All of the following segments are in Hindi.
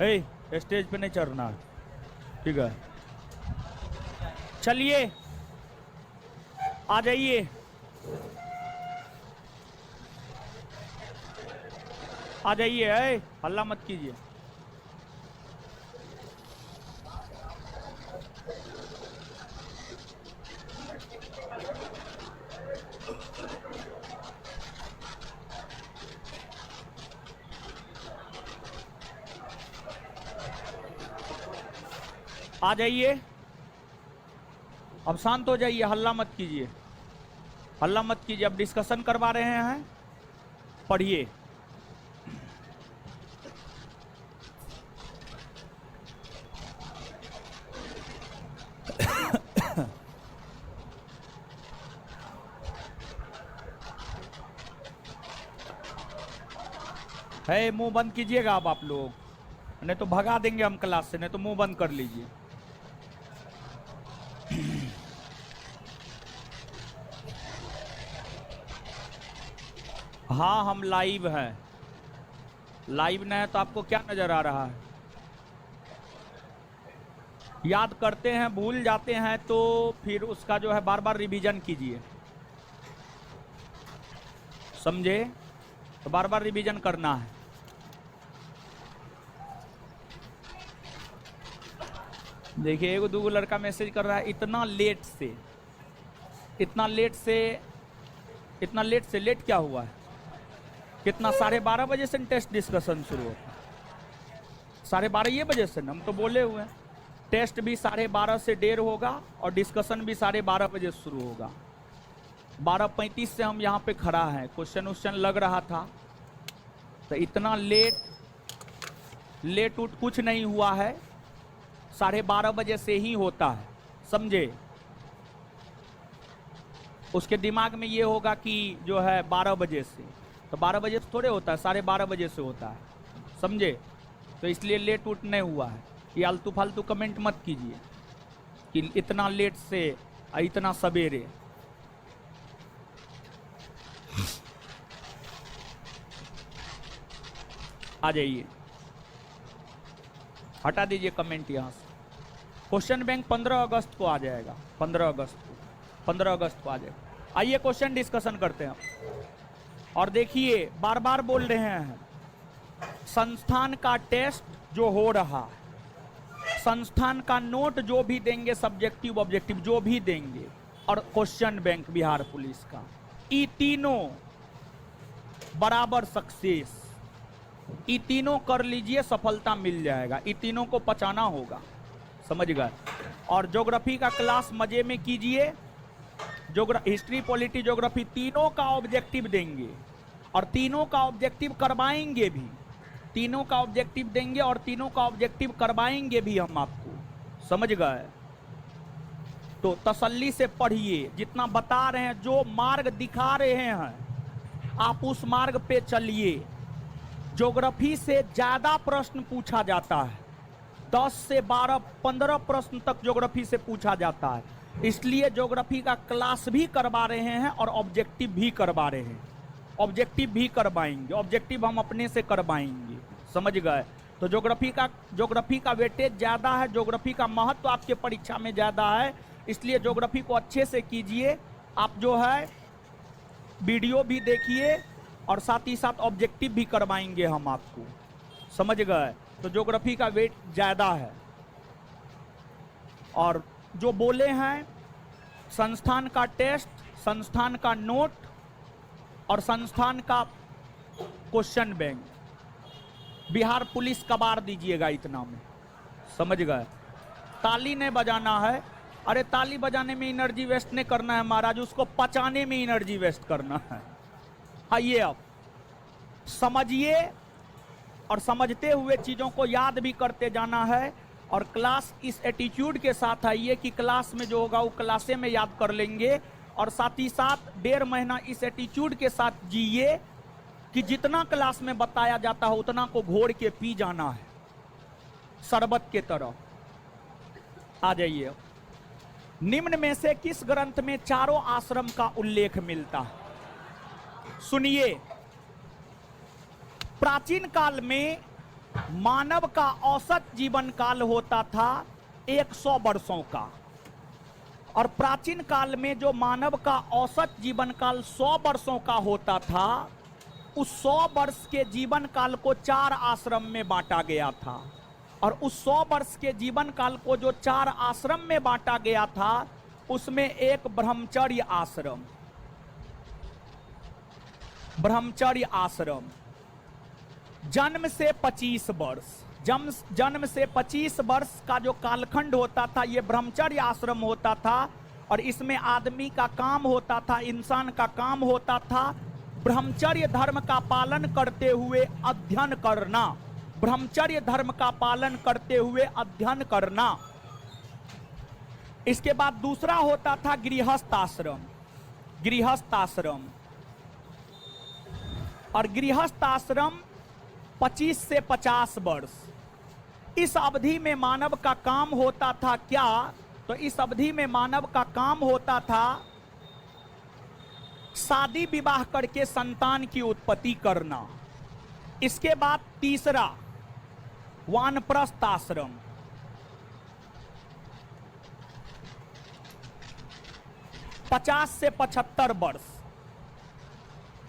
स्टेज पे नहीं चढ़ना, ठीक है? चलिए आ जाइए, आ जाइए, हल्ला मत कीजिए। आ जाइए, अब शांत हो जाइए, हल्ला मत कीजिए, हल्ला मत कीजिए। अब डिस्कशन करवा रहे हैं, पढ़िए। है, मुंह बंद कीजिएगा अब आप लोग, नहीं तो भगा देंगे हम क्लास से, नहीं तो मुंह बंद कर लीजिए। हाँ हम लाइव हैं, लाइव नहीं है तो आपको क्या नजर आ रहा है? याद करते हैं, भूल जाते हैं तो फिर उसका जो है बार बार रिवीजन कीजिए, समझे? तो बार बार रिवीजन करना है। देखिए एक दो लड़का मैसेज कर रहा है, इतना लेट से, इतना लेट से, इतना लेट से, लेट क्या हुआ है? कितना 12:30 बजे से टेस्ट डिस्कशन शुरू होता है? 12:30 बजे से हम तो बोले हुए हैं, टेस्ट भी 12:30 से 1:30 होगा और डिस्कशन भी 12:30 बजे शुरू होगा। 12:35 से हम यहाँ पे खड़ा हैं, क्वेश्चन उश्चन लग रहा था, तो इतना लेट उठ कुछ नहीं हुआ है, 12:30 बजे से ही होता है, समझे? उसके दिमाग में ये होगा कि जो है 12 बजे से, तो 12 बजे से थोड़े होता है, 12:30 बजे से होता है, समझे? तो इसलिए लेट उठ नहीं हुआ है। ये आलतू फालतू कमेंट मत कीजिए कि इतना लेट से इतना सवेरे। आ जाइए, हटा दीजिए कमेंट यहाँ से। क्वेश्चन बैंक 15 अगस्त को आ जाएगा, 15 अगस्त को आ जाएगा। आइए क्वेश्चन डिस्कशन करते हैं। और देखिए बार बार बोल रहे हैं, संस्थान का टेस्ट जो हो रहा है, संस्थान का नोट जो भी देंगे, सब्जेक्टिव ऑब्जेक्टिव जो भी देंगे, और क्वेश्चन बैंक बिहार पुलिस का, ये तीनों बराबर सक्सेस, ये तीनों कर लीजिए, सफलता मिल जाएगा। ये तीनों को पचाना होगा, समझ गए? और ज्योग्राफी का क्लास मजे में कीजिए, हिस्ट्री, पॉलिटी, ज्योग्राफी तीनों का ऑब्जेक्टिव देंगे और तीनों का ऑब्जेक्टिव करवाएंगे भी, तीनों का ऑब्जेक्टिव देंगे और तीनों का ऑब्जेक्टिव करवाएंगे भी हम आपको, समझ गए? तो तसल्ली से पढ़िए, जितना बता रहे हैं, जो मार्ग दिखा रहे हैं आप उस मार्ग पे चलिए। ज्योग्राफी से ज्यादा प्रश्न पूछा जाता है, 10 से 12, 15 प्रश्न तक ज्योग्राफी से पूछा जाता है, इसलिए ज्योग्राफी का क्लास भी करवा रहे हैं और ऑब्जेक्टिव भी करवा रहे हैं, ऑब्जेक्टिव भी करवाएंगे, ऑब्जेक्टिव हम अपने से करवाएंगे, समझ गए? तो ज्योग्राफी का वेटेज ज्यादा है, ज्योग्राफी का महत्व आपके परीक्षा में ज्यादा है, इसलिए ज्योग्राफी को अच्छे से कीजिए। आप जो है वीडियो भी देखिए और साथ ही साथ ऑब्जेक्टिव भी करवाएंगे हम आपको, समझ गए? तो ज्योग्राफी का वेट ज्यादा है। और जो बोले हैं, संस्थान का टेस्ट, संस्थान का नोट और संस्थान का क्वेश्चन बैंक, बिहार पुलिस कबाड़ दीजिएगा इतना में, समझ गए? ताली नहीं बजाना है, अरे ताली बजाने में एनर्जी वेस्ट नहीं करना है महाराज, उसको पचाने में एनर्जी वेस्ट करना है। आइए अब समझिए और समझते हुए चीजों को याद भी करते जाना है। और क्लास इस एटीट्यूड के साथ आइए कि क्लास में जो होगा वो क्लासे में याद कर लेंगे, और साथ ही साथ 1.5 महीना इस एटीट्यूड के साथ जिए कि जितना क्लास में बताया जाता है उतना को घोड़ के पी जाना है, शरबत के तरह। आ जाइए, निम्न में से किस ग्रंथ में चारों आश्रम का उल्लेख मिलता है? सुनिए, प्राचीन काल में मानव का औसत जीवन काल होता था 100 वर्षों का, और प्राचीन काल में जो मानव का औसत जीवन काल 100 वर्षों का होता था, उस 100 वर्ष के जीवन काल को 4 आश्रम में बांटा गया था। और उस 100 वर्ष के जीवन काल को जो 4 आश्रम में बांटा गया था, उसमें एक ब्रह्मचर्य आश्रम, ब्रह्मचर्य आश्रम जन्म से 25 वर्ष, जन्म से 25 वर्ष का जो कालखंड होता था, ये ब्रह्मचर्य आश्रम होता था। और इसमें आदमी का काम होता था, इंसान का काम होता था ब्रह्मचर्य धर्म का पालन करते हुए अध्ययन करना, ब्रह्मचर्य धर्म का पालन करते हुए अध्ययन करना। इसके बाद दूसरा होता था गृहस्थ आश्रम, गृहस्थ आश्रम। और गृहस्थ आश्रम 25 से 50 वर्ष। इस अवधि में मानव का काम होता था क्या? तो इस अवधि में मानव का काम होता था शादी विवाह करके संतान की उत्पत्ति करना। इसके बाद तीसरा वानप्रस्थ आश्रम, पचास से 75 वर्ष।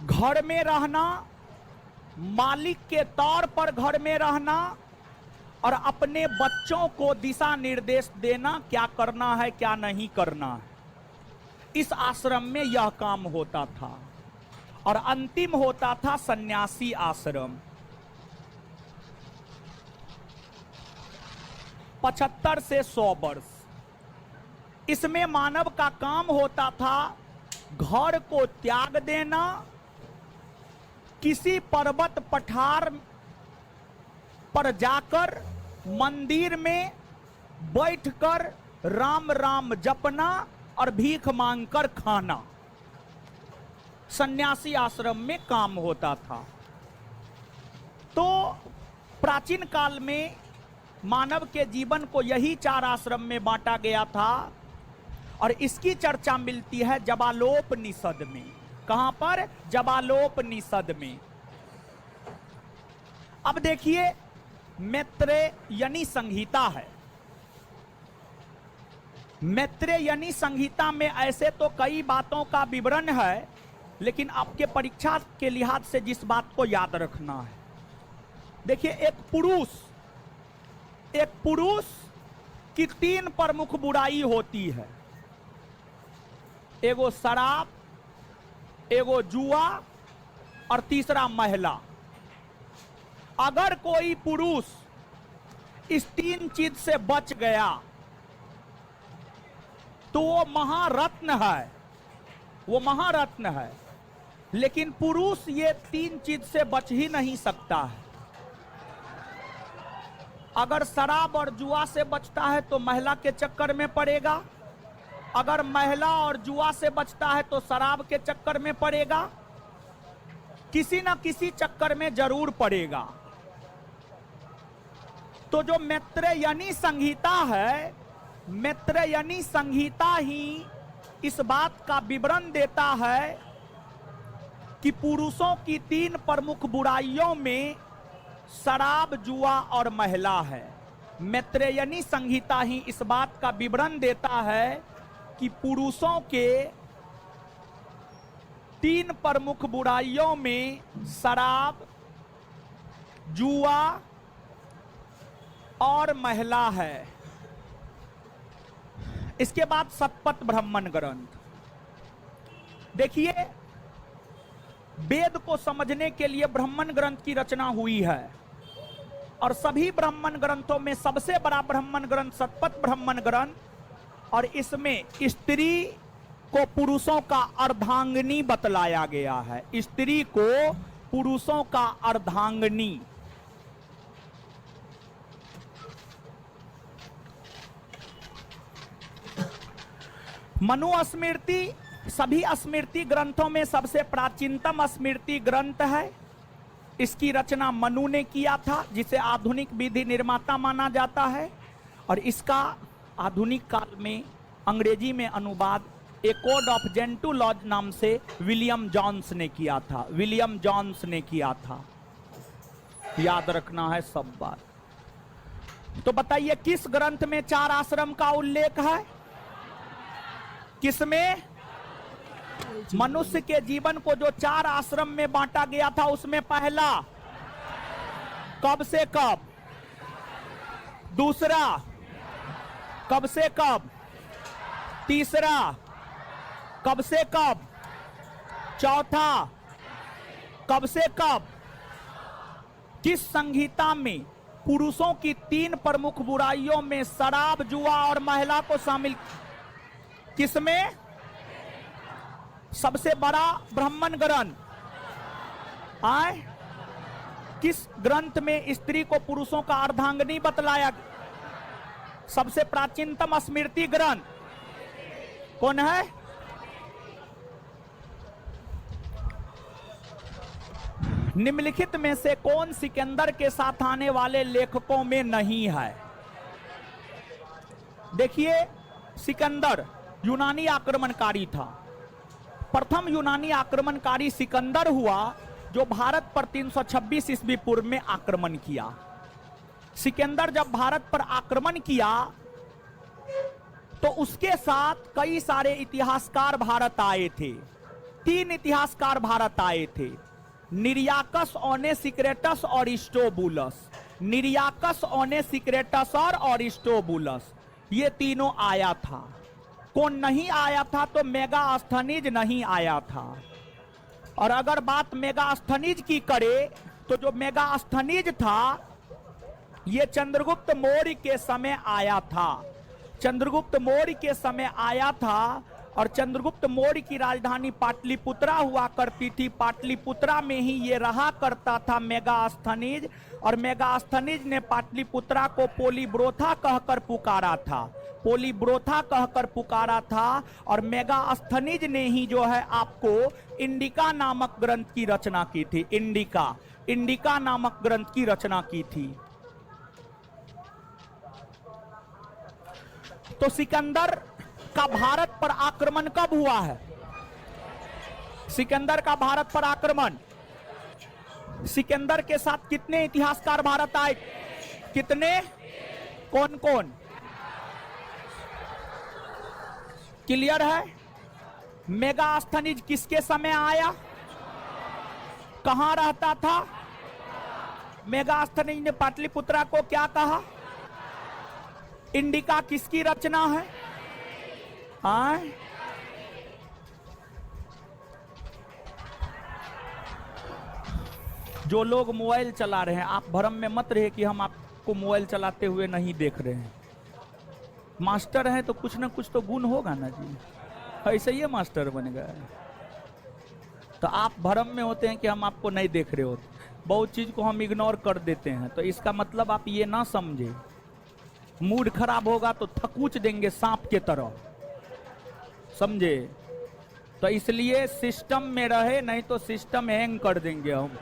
घर में रहना, मालिक के तौर पर घर में रहना और अपने बच्चों को दिशा निर्देश देना, क्या करना है क्या नहीं करना है। इस आश्रम में यह काम होता था। और अंतिम होता था सन्यासी आश्रम, 75 से 100 वर्ष। इसमें मानव का काम होता था घर को त्याग देना, किसी पर्वत पठार पर जाकर मंदिर में बैठकर राम राम जपना और भीख मांगकर खाना। सन्यासी आश्रम में काम होता था। तो प्राचीन काल में मानव के जीवन को यही 4 आश्रम में बांटा गया था। और इसकी चर्चा मिलती है जबालोपनिषद में। कहां पर? जबालोपनिषद में। अब देखिए, मैत्रेयनी संहिता है। मैत्रेयनी संहिता में ऐसे तो कई बातों का विवरण है, लेकिन आपके परीक्षा के लिहाज से जिस बात को याद रखना है, देखिए, एक पुरुष की 3 प्रमुख बुराई होती है। एगो शराब, एगो जुआ और तीसरा महिला। अगर कोई पुरुष इस 3 चीज से बच गया तो वो महारत्न है, वो महारत्न है। लेकिन पुरुष ये 3 चीज से बच ही नहीं सकता है। अगर शराब और जुआ से बचता है तो महिला के चक्कर में पड़ेगा, अगर महिला और जुआ से बचता है तो शराब के चक्कर में पड़ेगा, किसी न किसी चक्कर में जरूर पड़ेगा। तो जो मैत्रेयनी संहिता है, मैत्रेयनी संहिता ही इस बात का विवरण देता है कि पुरुषों की 3 प्रमुख बुराइयों में शराब, जुआ और महिला है। मैत्रेयनी संहिता ही इस बात का विवरण देता है कि पुरुषों के 3 प्रमुख बुराइयों में शराब, जुआ और महिला है। इसके बाद शतपथ ब्राह्मण ग्रंथ। देखिए, वेद को समझने के लिए ब्राह्मण ग्रंथ की रचना हुई है। और सभी ब्राह्मण ग्रंथों में सबसे बड़ा ब्राह्मण ग्रंथ शतपथ ब्राह्मण ग्रंथ। और इसमें स्त्री को पुरुषों का अर्धांगिनी बतलाया गया है। स्त्री को पुरुषों का अर्धांगिनी। मनु स्मृति सभी स्मृति ग्रंथों में सबसे प्राचीनतम स्मृति ग्रंथ है। इसकी रचना मनु ने किया था, जिसे आधुनिक विधि निर्माता माना जाता है। और इसका आधुनिक काल में अंग्रेजी में अनुवाद ए कोड ऑफ जेंटू लॉज नाम से विलियम जॉन्स ने किया था। विलियम जॉन्स ने किया था। याद रखना है सब बात। तो बताइए किस ग्रंथ में 4 आश्रम का उल्लेख है? किसमें? मनुष्य के जीवन को जो 4 आश्रम में बांटा गया था उसमें पहला कब से कब, दूसरा कब से कब, तीसरा कब से कब, चौथा कब से कब। किस संहिता में पुरुषों की 3 प्रमुख बुराइयों में शराब, जुआ और महिला को शामिल? किसमें? सबसे बड़ा ब्राह्मण ग्रंथ। आए किस ग्रंथ में स्त्री को पुरुषों का अर्धांगिनी बतलाया? सबसे प्राचीनतम स्मृति ग्रंथ कौन है? निम्नलिखित में से कौन सिकंदर के साथ आने वाले लेखकों में नहीं है? देखिए, सिकंदर यूनानी आक्रमणकारी था। प्रथम यूनानी आक्रमणकारी सिकंदर हुआ जो भारत पर 326 ईस्वी पूर्व में आक्रमण किया। सिकंदर जब भारत पर आक्रमण किया तो उसके साथ कई सारे इतिहासकार भारत आए थे। 3 इतिहासकार भारत आए थे, निरियाकस, ओनेसिक्रेटस और अरिस्टोबुलस। निरियाकस, ओनेसिक्रेटस और अरिस्टोबुलस, ये तीनों आया था। कौन नहीं आया था? तो मेगास्थनीज नहीं आया था। और अगर बात मेगास्थनीज की करे तो जो मेगास्थनीज था ये चंद्रगुप्त मौर्य के समय आया था। चंद्रगुप्त मौर्य के समय आया था और चंद्रगुप्त मौर्य की राजधानी पाटलिपुत्रा हुआ करती थी। पाटलिपुत्रा में ही ये रहा करता था मेगास्थनीज। और मेगास्थनीज ने पाटलिपुत्रा को पोलीब्रोथा कहकर पुकारा था, पोलीब्रोथा कहकर पुकारा था। और मेगास्थनीज ने ही जो है आपको इंडिका नामक ग्रंथ की रचना की थी। इंडिका नामक ग्रंथ की रचना की थी। तो सिकंदर का भारत पर आक्रमण कब हुआ है? सिकंदर का भारत पर आक्रमण, सिकंदर के साथ कितने इतिहासकार भारत आए? कितने? कौन कौन? क्लियर है? मेगास्थनीज किसके समय आया? कहां रहता था? मेगास्थनीज ने पाटलिपुत्रा को क्या कहा? इंडिका किसकी रचना है? आए? जो लोग मोबाइल चला रहे हैं, आप भ्रम में मत रहे कि हम आपको मोबाइल चलाते हुए नहीं देख रहे हैं। मास्टर हैं तो कुछ ना कुछ तो गुण होगा ना जी, ऐसे ही मास्टर बन गए। तो आप भ्रम में होते हैं कि हम आपको नहीं देख रहे होते। बहुत चीज को हम इग्नोर कर देते हैं, तो इसका मतलब आप ये ना समझे। मूड खराब होगा तो थकूच देंगे सांप के तरह, समझे? तो इसलिए सिस्टम में रहे, नहीं तो सिस्टम हैंग कर देंगे हम।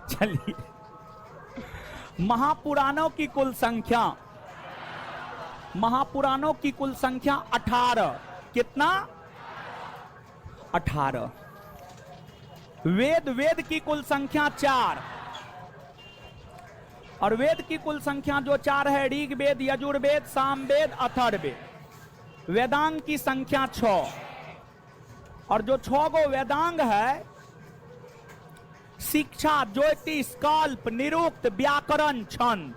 चलिए, महापुराणों की कुल संख्या, महापुराणों की कुल संख्या 18। कितना? 18। वेद की कुल संख्या 4। और वेद की कुल संख्या जो 4 है, ऋग्वेद, यजुर्वेद, सामवेद, अथर्ववेद। वेदांग की संख्या 6। और जो 6 गो वेदांग है, शिक्षा, ज्योतिष, कल्प, निरुक्त, व्याकरण, छंद।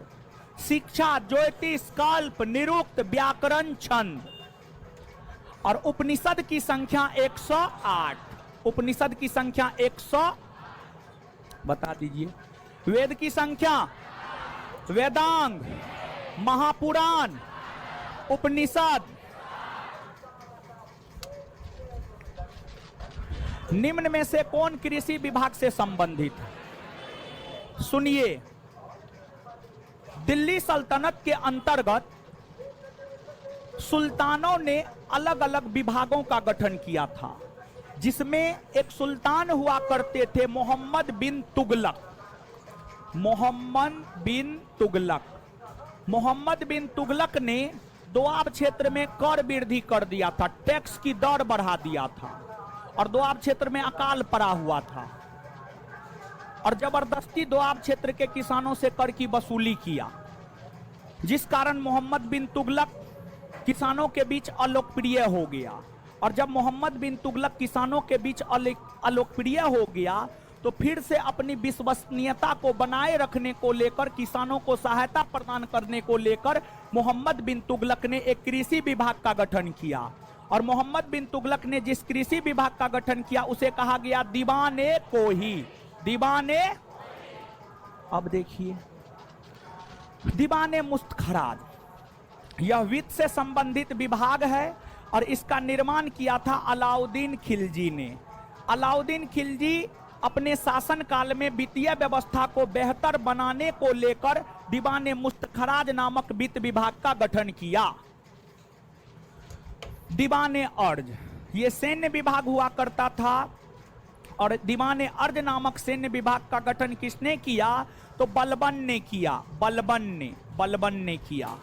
शिक्षा, ज्योतिष, कल्प, निरुक्त, व्याकरण, छंद। और उपनिषद की संख्या 108। उपनिषद की संख्या 100 बता दीजिए। वेद की संख्या, वेदांग, महापुराण, उपनिषद। निम्न में से कौन कृषि विभाग से संबंधित है? सुनिए, दिल्ली सल्तनत के अंतर्गत सुल्तानों ने अलग अलग विभागों का गठन किया था, जिसमें एक सुल्तान हुआ करते थे मोहम्मद बिन तुगलक। मोहम्मद बिन तुगलक। मोहम्मद बिन तुगलक ने दोआब क्षेत्र में कर वृद्धि कर दिया था, टैक्स की दर बढ़ा दिया था, और दोआब क्षेत्र में अकाल पड़ा हुआ था। और जबरदस्ती दोआब क्षेत्र के किसानों से कर की वसूली किया, जिस कारण मोहम्मद बिन तुगलक किसानों के बीच अलोकप्रिय हो गया। और जब मोहम्मद बिन तुगलक किसानों के बीच अलोकप्रिय हो गया तो फिर से अपनी विश्वसनीयता को बनाए रखने को लेकर, किसानों को सहायता प्रदान करने को लेकर मोहम्मद बिन तुगलक ने एक कृषि विभाग का गठन किया। और मोहम्मद बिन तुगलक ने जिस कृषि विभाग का गठन किया उसे कहा गया दीवाने कोही। दीवाने, अब देखिए, दीवाने मुस्तखराज यह वित्त से संबंधित विभाग है और इसका निर्माण किया था अलाउद्दीन खिलजी ने। अलाउद्दीन खिलजी अपने शासन काल में वित्तीय व्यवस्था को बेहतर बनाने को लेकर दीवाने मुस्तखराज नामक वित्त विभाग का गठन किया। दीवाने अर्ज, ये सैन्य विभाग हुआ करता था और दीवाने अर्ज नामक सैन्य विभाग का गठन किसने किया? तो बलबन ने किया। बलबन ने किया।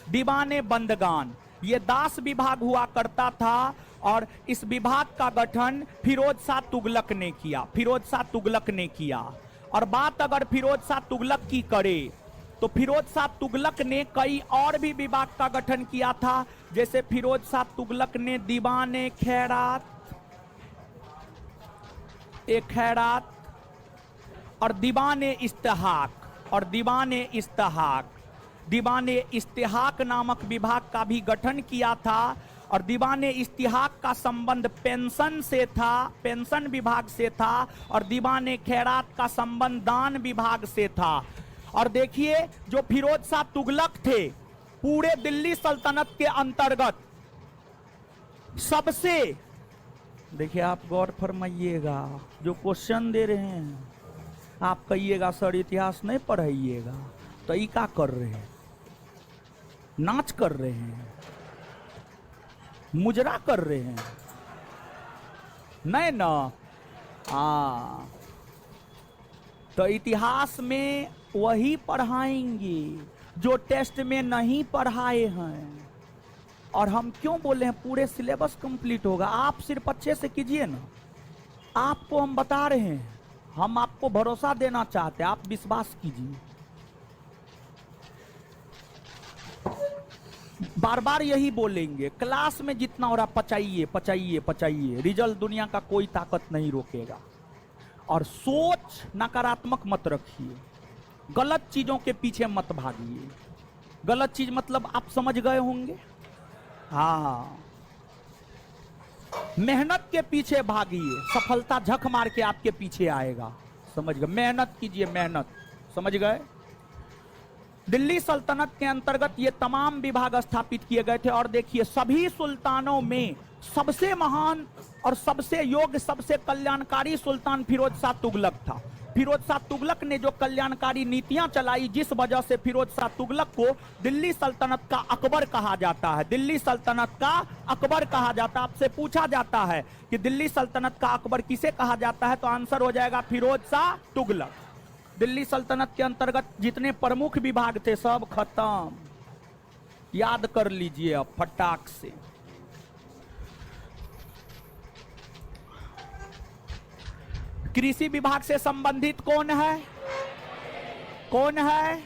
दीवाने बंदगान, ये दास विभाग हुआ करता था और इस विभाग का गठन फिरोज शाह तुगलक ने किया। फिरोज शाह तुगलक ने किया। और बात अगर फिरोज शाह तुगलक की करे तो फिरोज शाह तुगलक ने कई और भी विभाग का गठन किया था, जैसे फिरोज शाह तुगलक ने दीवाने खैरात, एक खैरात और दीवाने इस्तेहाक नामक विभाग का भी गठन किया था। और दीवाने इस्तेहाक का संबंध पेंशन से था, पेंशन विभाग से था, और दीवाने खैरात का संबंध दान विभाग से था। और देखिए, जो फिरोज शाह तुगलक थे, पूरे दिल्ली सल्तनत के अंतर्गत सबसे, देखिए आप गौर फरमाइएगा, जो क्वेश्चन दे रहे हैं आप कहिएगा सर इतिहास नहीं पढ़ाइएगा, तो ये क्या कर रहे हैं? नाच कर रहे हैं, मुजरा कर रहे हैं, नहीं ना? हाँ, तो इतिहास में वही पढ़ाएंगे जो टेस्ट में नहीं पढ़ाए हैं। और हम क्यों बोले हैं पूरे सिलेबस कंप्लीट होगा, आप सिर्फ अच्छे से कीजिए ना। आपको हम बता रहे हैं, हम आपको भरोसा देना चाहते हैं, आप विश्वास कीजिए। बार बार यही बोलेंगे, क्लास में जितना हो रहा पचाइए पचाइए पचाइए, रिजल्ट दुनिया का कोई ताकत नहीं रोकेगा। और सोच नकारात्मक मत रखिए, गलत चीजों के पीछे मत भागिए। गलत चीज मतलब आप समझ गए होंगे। हाँ, मेहनत के पीछे भागिए, सफलता झक मार के आपके पीछे आएगा। समझ गए? मेहनत कीजिए, मेहनत। समझ गए? दिल्ली सल्तनत के अंतर्गत ये तमाम विभाग स्थापित किए गए थे। और देखिए, सभी सुल्तानों में सबसे महान और सबसे योग्य, सबसे कल्याणकारी सुल्तान फिरोज शाह तुगलक था। फिरोज शाह तुगलक ने जो कल्याणकारी नीतियां चलाई, जिस वजह से फिरोज शाह तुगलक को दिल्ली सल्तनत का अकबर कहा जाता है। दिल्ली सल्तनत का अकबर कहा जाता है। आपसे पूछा जाता है कि दिल्ली सल्तनत का अकबर किसे कहा जाता है, तो आंसर हो जाएगा फिरोज शाह तुगलक। दिल्ली सल्तनत के अंतर्गत जितने प्रमुख विभाग थे सब खत्म, याद कर लीजिए अब फटाक से। कृषि विभाग से संबंधित कौन है? कौन है?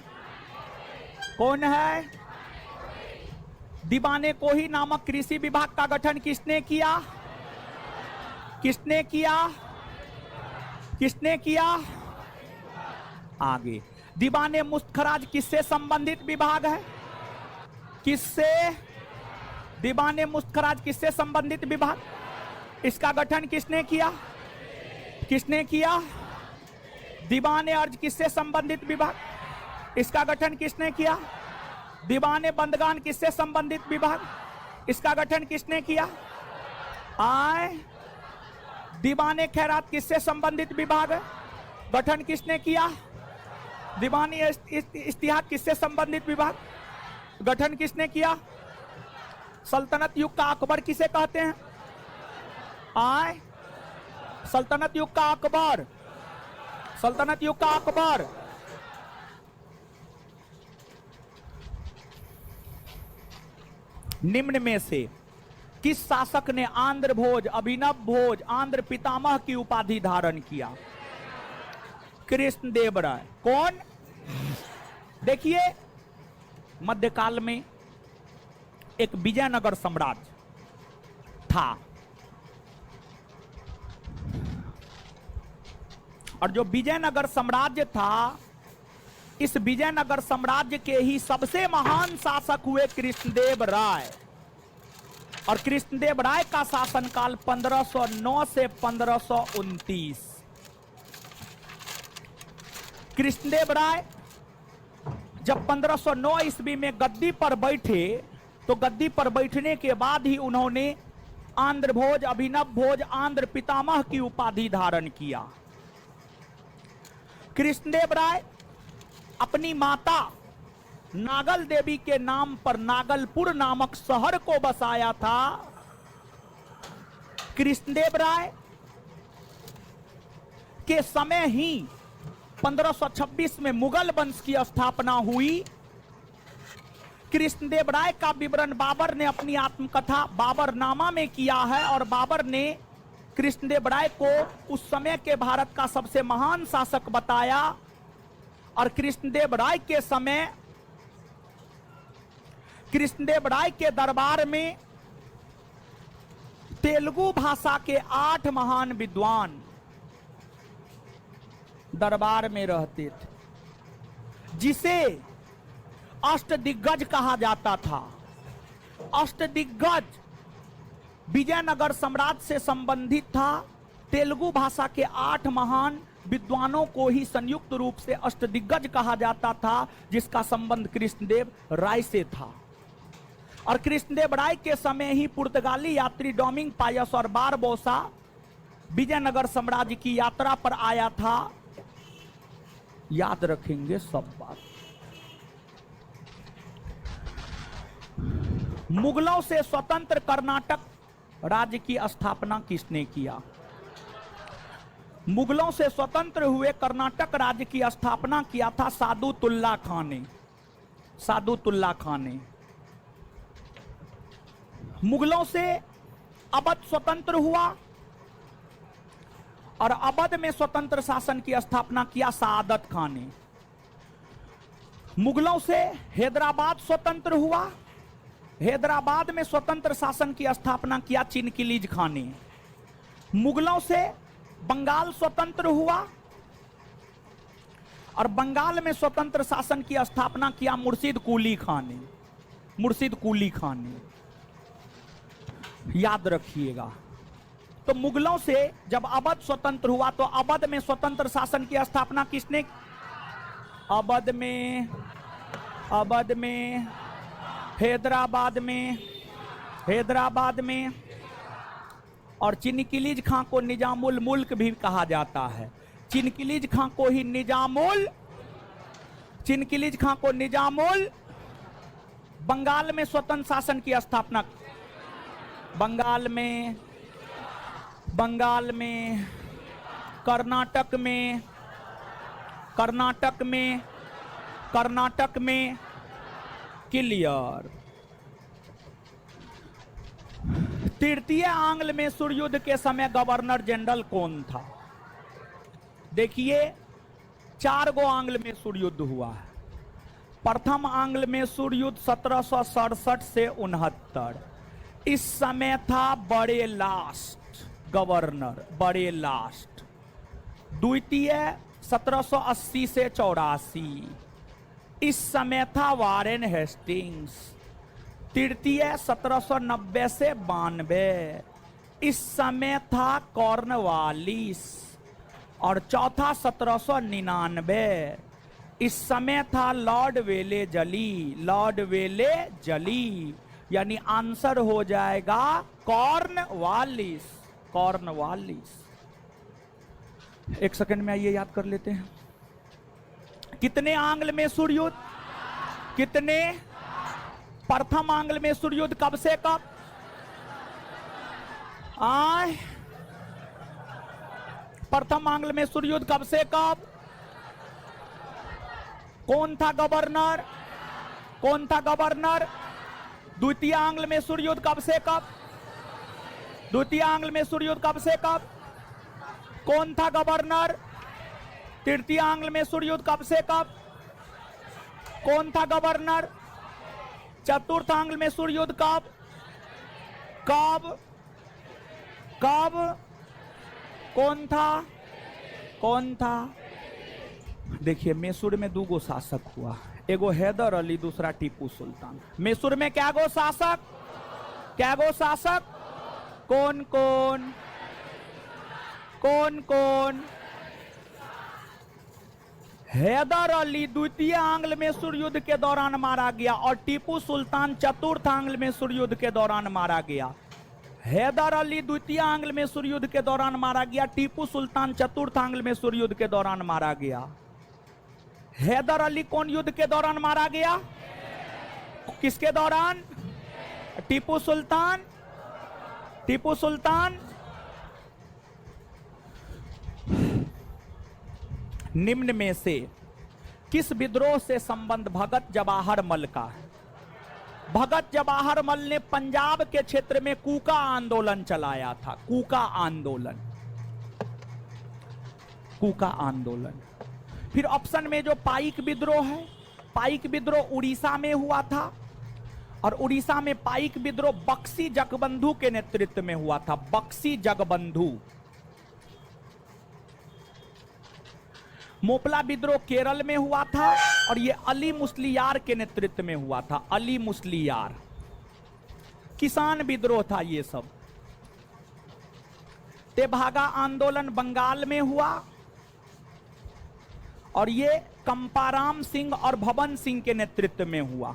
कौन है? दीवाने कोही नामक कृषि विभाग का गठन किसने किया? किसने किया? किसने किया? आगे, दीवाने मुस्तखराज किससे संबंधित विभाग है? किससे? दीवाने मुस्तखराज किससे संबंधित विभाग? इसका गठन किसने किया? किसने किया? दीवाने अर्ज किससे संबंधित विभाग? इसका गठन किसने किया? दीवाने बंदगान किससे संबंधित विभाग? इसका गठन किसने किया? आए, दीवाने खैरात किससे संबंधित विभाग है? गठन किसने किया? दीवानी इस्तिहाक किससे संबंधित विभाग? गठन किसने किया? सल्तनत युग का अकबर किसे कहते हैं? आए, सल्तनत युग का अकबर, सल्तनत युग का अकबर। निम्न में से किस शासक ने आंध्र भोज, अभिनव भोज, आंध्र पितामह की उपाधि धारण किया? कृष्णदेव राय। कौन? देखिए, मध्यकाल में एक विजयनगर साम्राज्य था, और जो विजयनगर साम्राज्य था, इस विजयनगर साम्राज्य के ही सबसे महान शासक हुए कृष्णदेव राय। और कृष्णदेव राय का शासनकाल 1509 से 1529। कृष्णदेव राय जब 1509 ईस्वी में गद्दी पर बैठे, तो गद्दी पर बैठने के बाद ही उन्होंने आंध्र भोज, अभिनव भोज, आंध्र पितामह की उपाधि धारण किया। कृष्णदेव राय अपनी माता नागल देवी के नाम पर नागलपुर नामक शहर को बसाया था। कृष्णदेव राय के समय ही 1526 में मुगल वंश की स्थापना हुई। कृष्णदेव राय का विवरण बाबर ने अपनी आत्मकथा बाबरनामा में किया है, और बाबर ने कृष्णदेव राय को उस समय के भारत का सबसे महान शासक बताया। और कृष्णदेव राय के समय, कृष्णदेव राय के दरबार में तेलुगु भाषा के 8 महान विद्वान दरबार में रहते थे, जिसे अष्टदिग्गज कहा जाता था। अष्टदिग्गज विजयनगर साम्राज्य से संबंधित था। तेलुगु भाषा के 8 महान विद्वानों को ही संयुक्त रूप से अष्टदिग्गज कहा जाता था, जिसका संबंध कृष्णदेव राय से था। और कृष्णदेव राय के समय ही पुर्तगाली यात्री डोमिंग पायस और बारबोसा विजयनगर साम्राज्य की यात्रा पर आया था। याद रखेंगे सब बात। मुगलों से स्वतंत्र कर्नाटक राज्य की स्थापना किसने किया? मुगलों से स्वतंत्र हुए कर्नाटक राज्य की स्थापना किया था सादुतुल्ला खान ने। सादुतुल्ला खान ने मुगलों से अवध स्वतंत्र हुआ, और अवध में स्वतंत्र शासन की स्थापना किया सादत खान ने। मुगलों से हैदराबाद स्वतंत्र हुआ, हैदराबाद में स्वतंत्र शासन की स्थापना किया चिनकिलीज खान ने। मुगलों से बंगाल स्वतंत्र हुआ, और बंगाल में स्वतंत्र शासन की स्थापना किया मुर्शिद कुली खान ने। मुर्शिद कुली खान ने, याद रखिएगा। तो मुगलों से जब अवध स्वतंत्र हुआ, तो अवध में स्वतंत्र शासन की स्थापना किसने? अवध में हैदराबाद में और चिनकिलीज खां को निजामुल मुल्क भी कहा जाता है। चिनकिलीज खां को निजामुल बंगाल में स्वतंत्र शासन की स्थापना। बंगाल में कर्नाटक में क्लियर। तृतीय आंग्ल में सूर्ययुद्ध के समय गवर्नर जनरल कौन था? देखिए, 4 गो आंग्ल में सूर्ययुद्ध हुआ है। प्रथम आंग्ल में सूर्ययुद्ध 1767 से 69। इस समय था बड़े लास्ट गवर्नर, बड़े लास्ट। द्वितीय 1780 से 84। इस समय था वारेन हेस्टिंग्स। तृतीय 1790 से 92। इस समय था कॉर्नवालिस। और चौथा 1799। इस समय था लॉर्ड वेले जली। यानी आंसर हो जाएगा कॉर्नवालिस। एक सेकंड में आइए, याद कर लेते हैं। कितने आंग्ल में सूर्ययुद्ध? कितने? प्रथम आंग्ल में सूर्ययुद्ध कब से कब? प्रथम आंग्ल में सूर्ययुद्ध कब से कब? कौन था गवर्नर? द्वितीय आंग्ल में सूर्ययुद्ध कब से कब? द्वितीय आंग्ल में सूर्ययुद्ध कब से कब? कौन था गवर्नर? तृतीय आंग्ल मैसूर युद्ध कब से कब? कौन था गवर्नर? चतुर्थ आंग्ल मैसूर युद्ध कब? कब? कब? कौन था? कौन था? देखिए, मैसूर में दो गो शासक हुआ, एगो हैदर अली, दूसरा टीपू सुल्तान। मैसूर में क्या गो शासक? क्या गो शासक? कौन कौन? कौन कौन? हैदर अली द्वितीय आंग्ल मैसूर युद्ध के दौरान मारा गया और टीपू सुल्तान चतुर्थ आंग्ल मैसूर युद्ध के दौरान मारा गया। हैदर अली द्वितीय आंग्ल मैसूर युद्ध के दौरान मारा गया, टीपू सुल्तान चतुर्थ आंग्ल मैसूर युद्ध के दौरान मारा गया। हैदर अली कौन युद्ध के दौरान मारा गया? किसके दौरान? टीपू सुल्तान। टीपू सुल्तान। निम्न में से किस विद्रोह से संबंध भगत जवाहर मल का है? भगत जवाहर मल ने पंजाब के क्षेत्र में कूका आंदोलन चलाया था। कूका आंदोलन। कूका आंदोलन। फिर ऑप्शन में जो पाइक विद्रोह है, पाइक विद्रोह उड़ीसा में हुआ था और उड़ीसा में पाइक विद्रोह बक्सी जगबंधु के नेतृत्व में हुआ था। बक्सी जगबंधु। मोपला विद्रोह केरल में हुआ था और यह अली मुस्लियार के नेतृत्व में हुआ था। अली मुस्लियार। किसान विद्रोह था ये सब। तेभागा आंदोलन बंगाल में हुआ और ये कंपाराम सिंह और भवन सिंह के नेतृत्व में हुआ।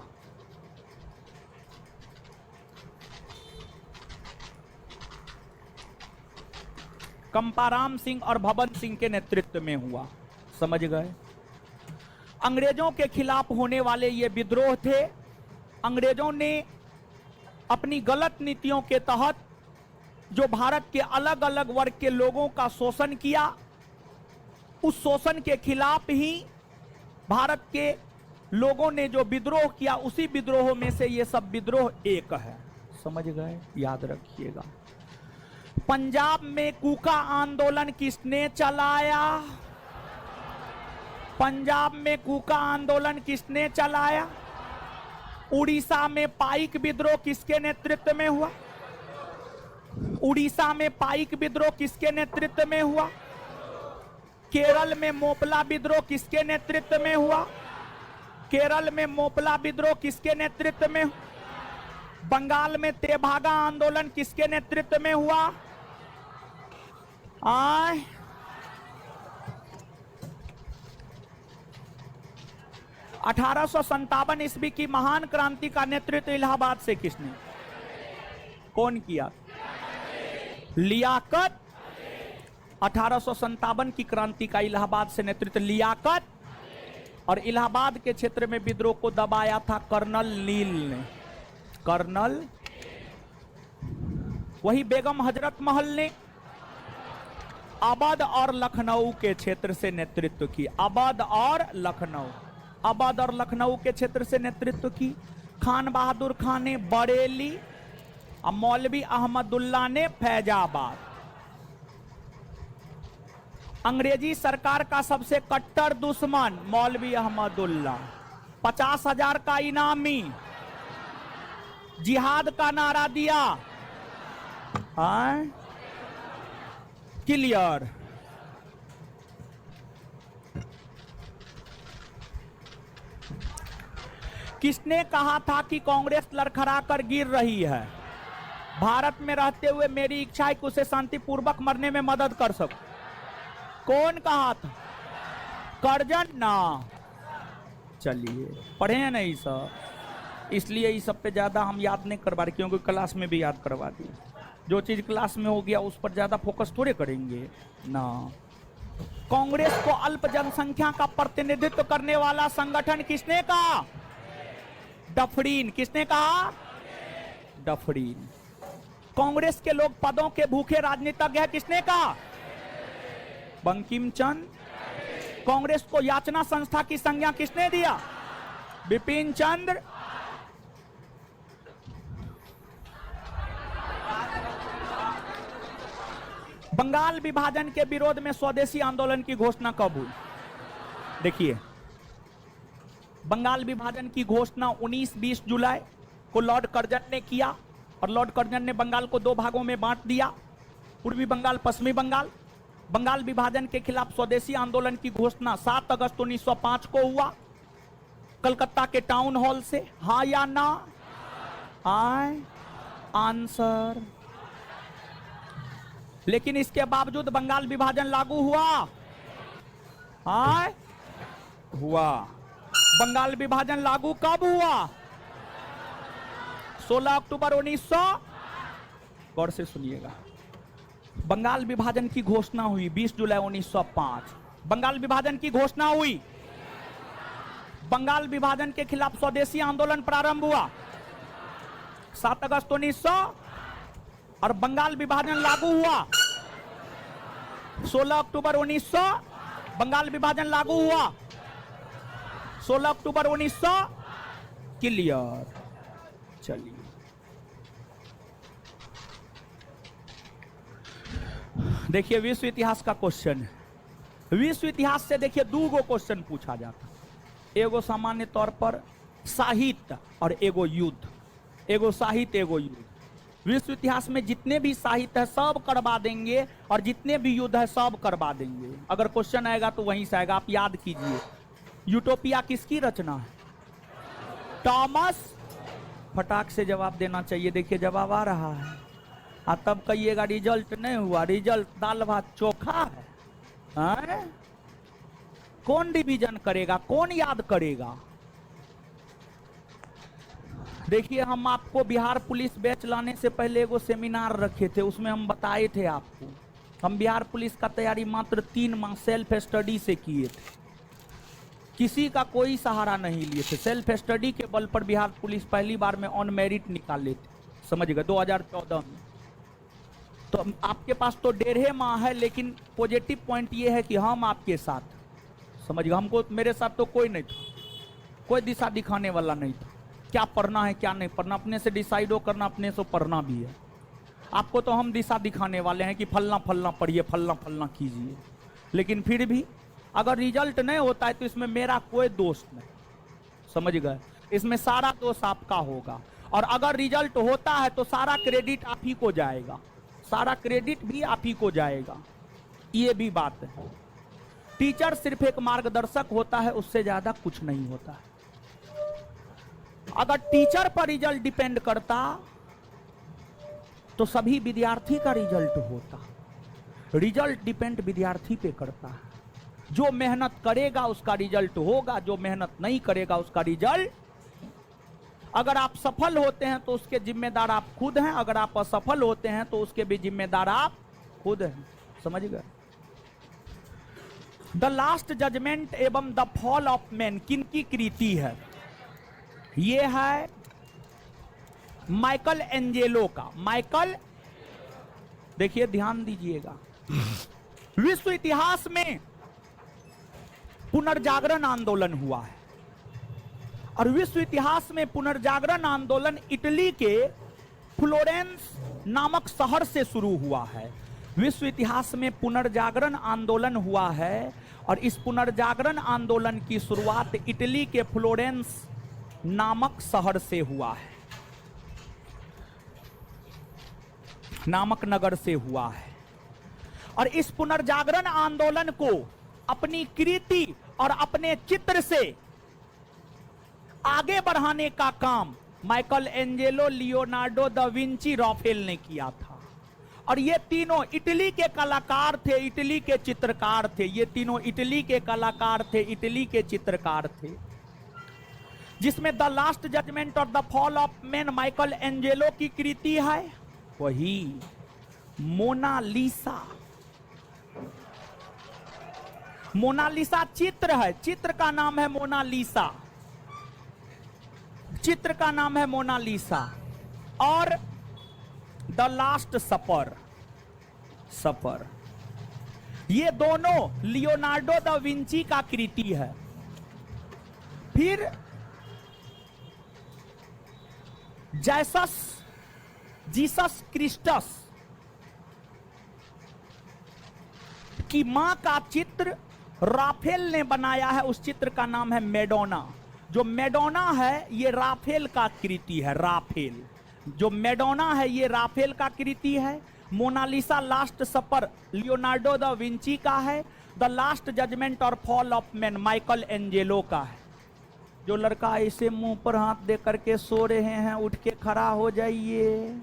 कंपाराम सिंह और भवन सिंह के नेतृत्व में हुआ। समझ गए? अंग्रेजों के खिलाफ होने वाले ये विद्रोह थे। अंग्रेजों ने अपनी गलत नीतियों के तहत जो भारत के अलग अलग वर्ग के लोगों का शोषण किया, उस शोषण के खिलाफ ही भारत के लोगों ने जो विद्रोह किया, उसी विद्रोह में से ये सब विद्रोह एक है। समझ गए? याद रखिएगा। पंजाब में कूका आंदोलन किसने चलाया? पंजाब में कूका आंदोलन किसने चलाया? उड़ीसा में पाइक विद्रोह किसके नेतृत्व में हुआ? उड़ीसा में पाइक विद्रोह किसके नेतृत्व में हुआ? केरल में मोपला विद्रोह किसके नेतृत्व में हुआ? केरल में मोपला विद्रोह किसके नेतृत्व में? बंगाल में तेभागा आंदोलन किसके नेतृत्व में हुआ? 1857 ईस्वी की महान क्रांति का नेतृत्व इलाहाबाद से किसने? कौन किया? लियाकत। 1857 की क्रांति का इलाहाबाद से नेतृत्व लियाकत, और इलाहाबाद के क्षेत्र में विद्रोह को दबाया था कर्नल नील ने। कर्नल। वही बेगम हजरत महल ने अवध और लखनऊ के क्षेत्र से नेतृत्व की। अवध और लखनऊ। अवध और लखनऊ के क्षेत्र से नेतृत्व की। खान बहादुर खान ने बरेली और मौलवी अहमदुल्ला ने फैजाबाद। अंग्रेजी सरकार का सबसे कट्टर दुश्मन मौलवी अहमदुल्ला। 50,000 का इनामी। जिहाद का नारा दिया। क्लियर? किसने कहा था कि कांग्रेस लड़खड़ा कर गिर रही है? भारत में रहते हुए मेरी इच्छा है कि उसे शांतिपूर्वक मरने में मदद कर सकूं। कौन कहा था? करजन ना। चलिए, पढ़े हैं नहीं सर, इसलिए इस सब पे ज्यादा हम याद नहीं करवा रहे, क्योंकि क्लास में भी याद करवा दी। जो चीज क्लास में हो गया उस पर ज्यादा फोकस थोड़े करेंगे ना। कांग्रेस को अल्प जनसंख्या का प्रतिनिधित्व करने वाला संगठन किसने कहा? डफरीन। किसने कहा? डफरीन। कांग्रेस के लोग पदों के भूखे राजनीतिज्ञ है, किसने कहा? बंकिम चंद्र। कांग्रेस को याचना संस्था की संज्ञा किसने दिया? बिपिन चंद्र। बंगाल विभाजन के विरोध में स्वदेशी आंदोलन की घोषणा कब हुई? देखिए, बंगाल विभाजन की घोषणा 19-20 जुलाई को लॉर्ड कर्जन ने किया और लॉर्ड कर्जन ने बंगाल को 2 भागों में बांट दिया, पूर्वी बंगाल, पश्चिमी बंगाल। बंगाल विभाजन के खिलाफ स्वदेशी आंदोलन की घोषणा 7 अगस्त 1905 को हुआ कलकत्ता के टाउन हॉल से। हाँ या ना? आए आंसर। लेकिन इसके बावजूद बंगाल विभाजन लागू हुआ? आए हुआ। बंगाल विभाजन लागू कब हुआ? 16 अक्टूबर 1900। गौर से सुनिएगा। बंगाल विभाजन की घोषणा हुई 20 जुलाई 1905। बंगाल विभाजन की घोषणा हुई। बंगाल विभाजन के खिलाफ स्वदेशी आंदोलन प्रारंभ हुआ 7 अगस्त 1900 और बंगाल विभाजन लागू हुआ 16 अक्टूबर 1900। बंगाल विभाजन लागू हुआ 16 अक्टूबर 1900। क्लियर। चलिए, देखिए विश्व इतिहास का क्वेश्चन है। विश्व इतिहास से देखिए 2 गो क्वेश्चन पूछा जाता है, एगो सामान्य तौर पर साहित्य और एगो युद्ध। एगो साहित्य, एगो युद्ध। विश्व इतिहास में जितने भी साहित्य है सब करवा देंगे और जितने भी युद्ध है सब करवा देंगे। अगर क्वेश्चन आएगा तो वहीं से आएगा, आप याद कीजिए। यूटोपिया किसकी रचना है? टॉमस। फटाक से जवाब देना चाहिए। देखिए जवाब आ रहा है। तब कहिएगा रिजल्ट नहीं हुआ। रिजल्ट दाल भात चोखा है। कौन रिवीजन करेगा? कौन याद करेगा? देखिए, हम आपको बिहार पुलिस बैच लाने से पहले एगो सेमिनार रखे थे, उसमें हम बताए थे आपको। हम बिहार पुलिस का तैयारी मात्र 3 माह सेल्फ स्टडी से किए थे, किसी का कोई सहारा नहीं लिए थे। सेल्फ स्टडी के बल पर बिहार पुलिस पहली बार में ऑन मेरिट निकाले थे, समझ गए, 2014 में। तो आपके पास तो 1.5 माह है, लेकिन पॉजिटिव पॉइंट ये है कि हम आपके साथ, समझ गए। हमको, मेरे साथ तो कोई नहीं था, कोई दिशा दिखाने वाला नहीं था। क्या पढ़ना है क्या नहीं पढ़ना अपने से डिसाइड हो करना, अपने से पढ़ना भी है। आपको तो हम दिशा दिखाने वाले हैं कि फलना फलना पढ़िए, फलना फलना कीजिए। लेकिन फिर भी अगर रिजल्ट नहीं होता है तो इसमें मेरा कोई दोष नहीं, समझ गए। इसमें सारा दोष आपका होगा। और अगर रिजल्ट होता है तो सारा क्रेडिट आप ही को जाएगा, सारा क्रेडिट भी आप ही को जाएगा। ये भी बात है। टीचर सिर्फ एक मार्गदर्शक होता है, उससे ज्यादा कुछ नहीं होता है। अगर टीचर पर रिजल्ट डिपेंड करता तो सभी विद्यार्थी का रिजल्ट होता। रिजल्ट डिपेंड विद्यार्थी पे करता है। जो मेहनत करेगा उसका रिजल्ट होगा, जो मेहनत नहीं करेगा उसका रिजल्ट। अगर आप सफल होते हैं तो उसके जिम्मेदार आप खुद हैं, अगर आप असफल होते हैं तो उसके भी जिम्मेदार आप खुद हैं, समझ गए। द लास्ट जजमेंट एवं द फॉल ऑफ मैन किनकी कृति है? ये है माइकल एंजेलो का। माइकल, देखिए ध्यान दीजिएगा, विश्व इतिहास में पुनर्जागरण आंदोलन हुआ है और विश्व इतिहास में पुनर्जागरण आंदोलन इटली के फ्लोरेंस नामक शहर से शुरू हुआ है। विश्व इतिहास में पुनर्जागरण आंदोलन हुआ है और इस पुनर्जागरण आंदोलन की शुरुआत इटली के फ्लोरेंस नामक शहर से हुआ है, नामक नगर से हुआ है। और इस पुनर्जागरण आंदोलन को अपनी कृति और अपने चित्र से आगे बढ़ाने का काम Michelangelo, Leonardo da Vinci, Raphael ने किया था। और ये तीनों इटली के कलाकार थे, इटली के चित्रकार थे। ये तीनों इटली के कलाकार थे, इटली के चित्रकार थे। जिसमें द लास्ट जजमेंट और the fall of man Michael Angelo की कृति है, वही मोनालिसा। मोनालिसा चित्र है, चित्र का नाम है मोनालिसा, चित्र का नाम है मोनालिसा। और द लास्ट सपर, सपर, ये दोनों लियोनार्डो दा विंची का कृति है। फिर जीसस क्रिस्टस की मां का चित्र राफेल ने बनाया है, उस चित्र का नाम है मैडोना। जो मैडोना है ये राफेल का कृति है। राफेल जो मैडोना है ये राफेल का कृति है। मोनालिसा लास्ट सपर लियोनार्डो दा विंची का है। द लास्ट जजमेंट और fall of man Michael Angelo का है। जो लड़का ऐसे मुंह पर हाथ दे करके सो रहे हैं, उठ के खड़ा हो जाइए।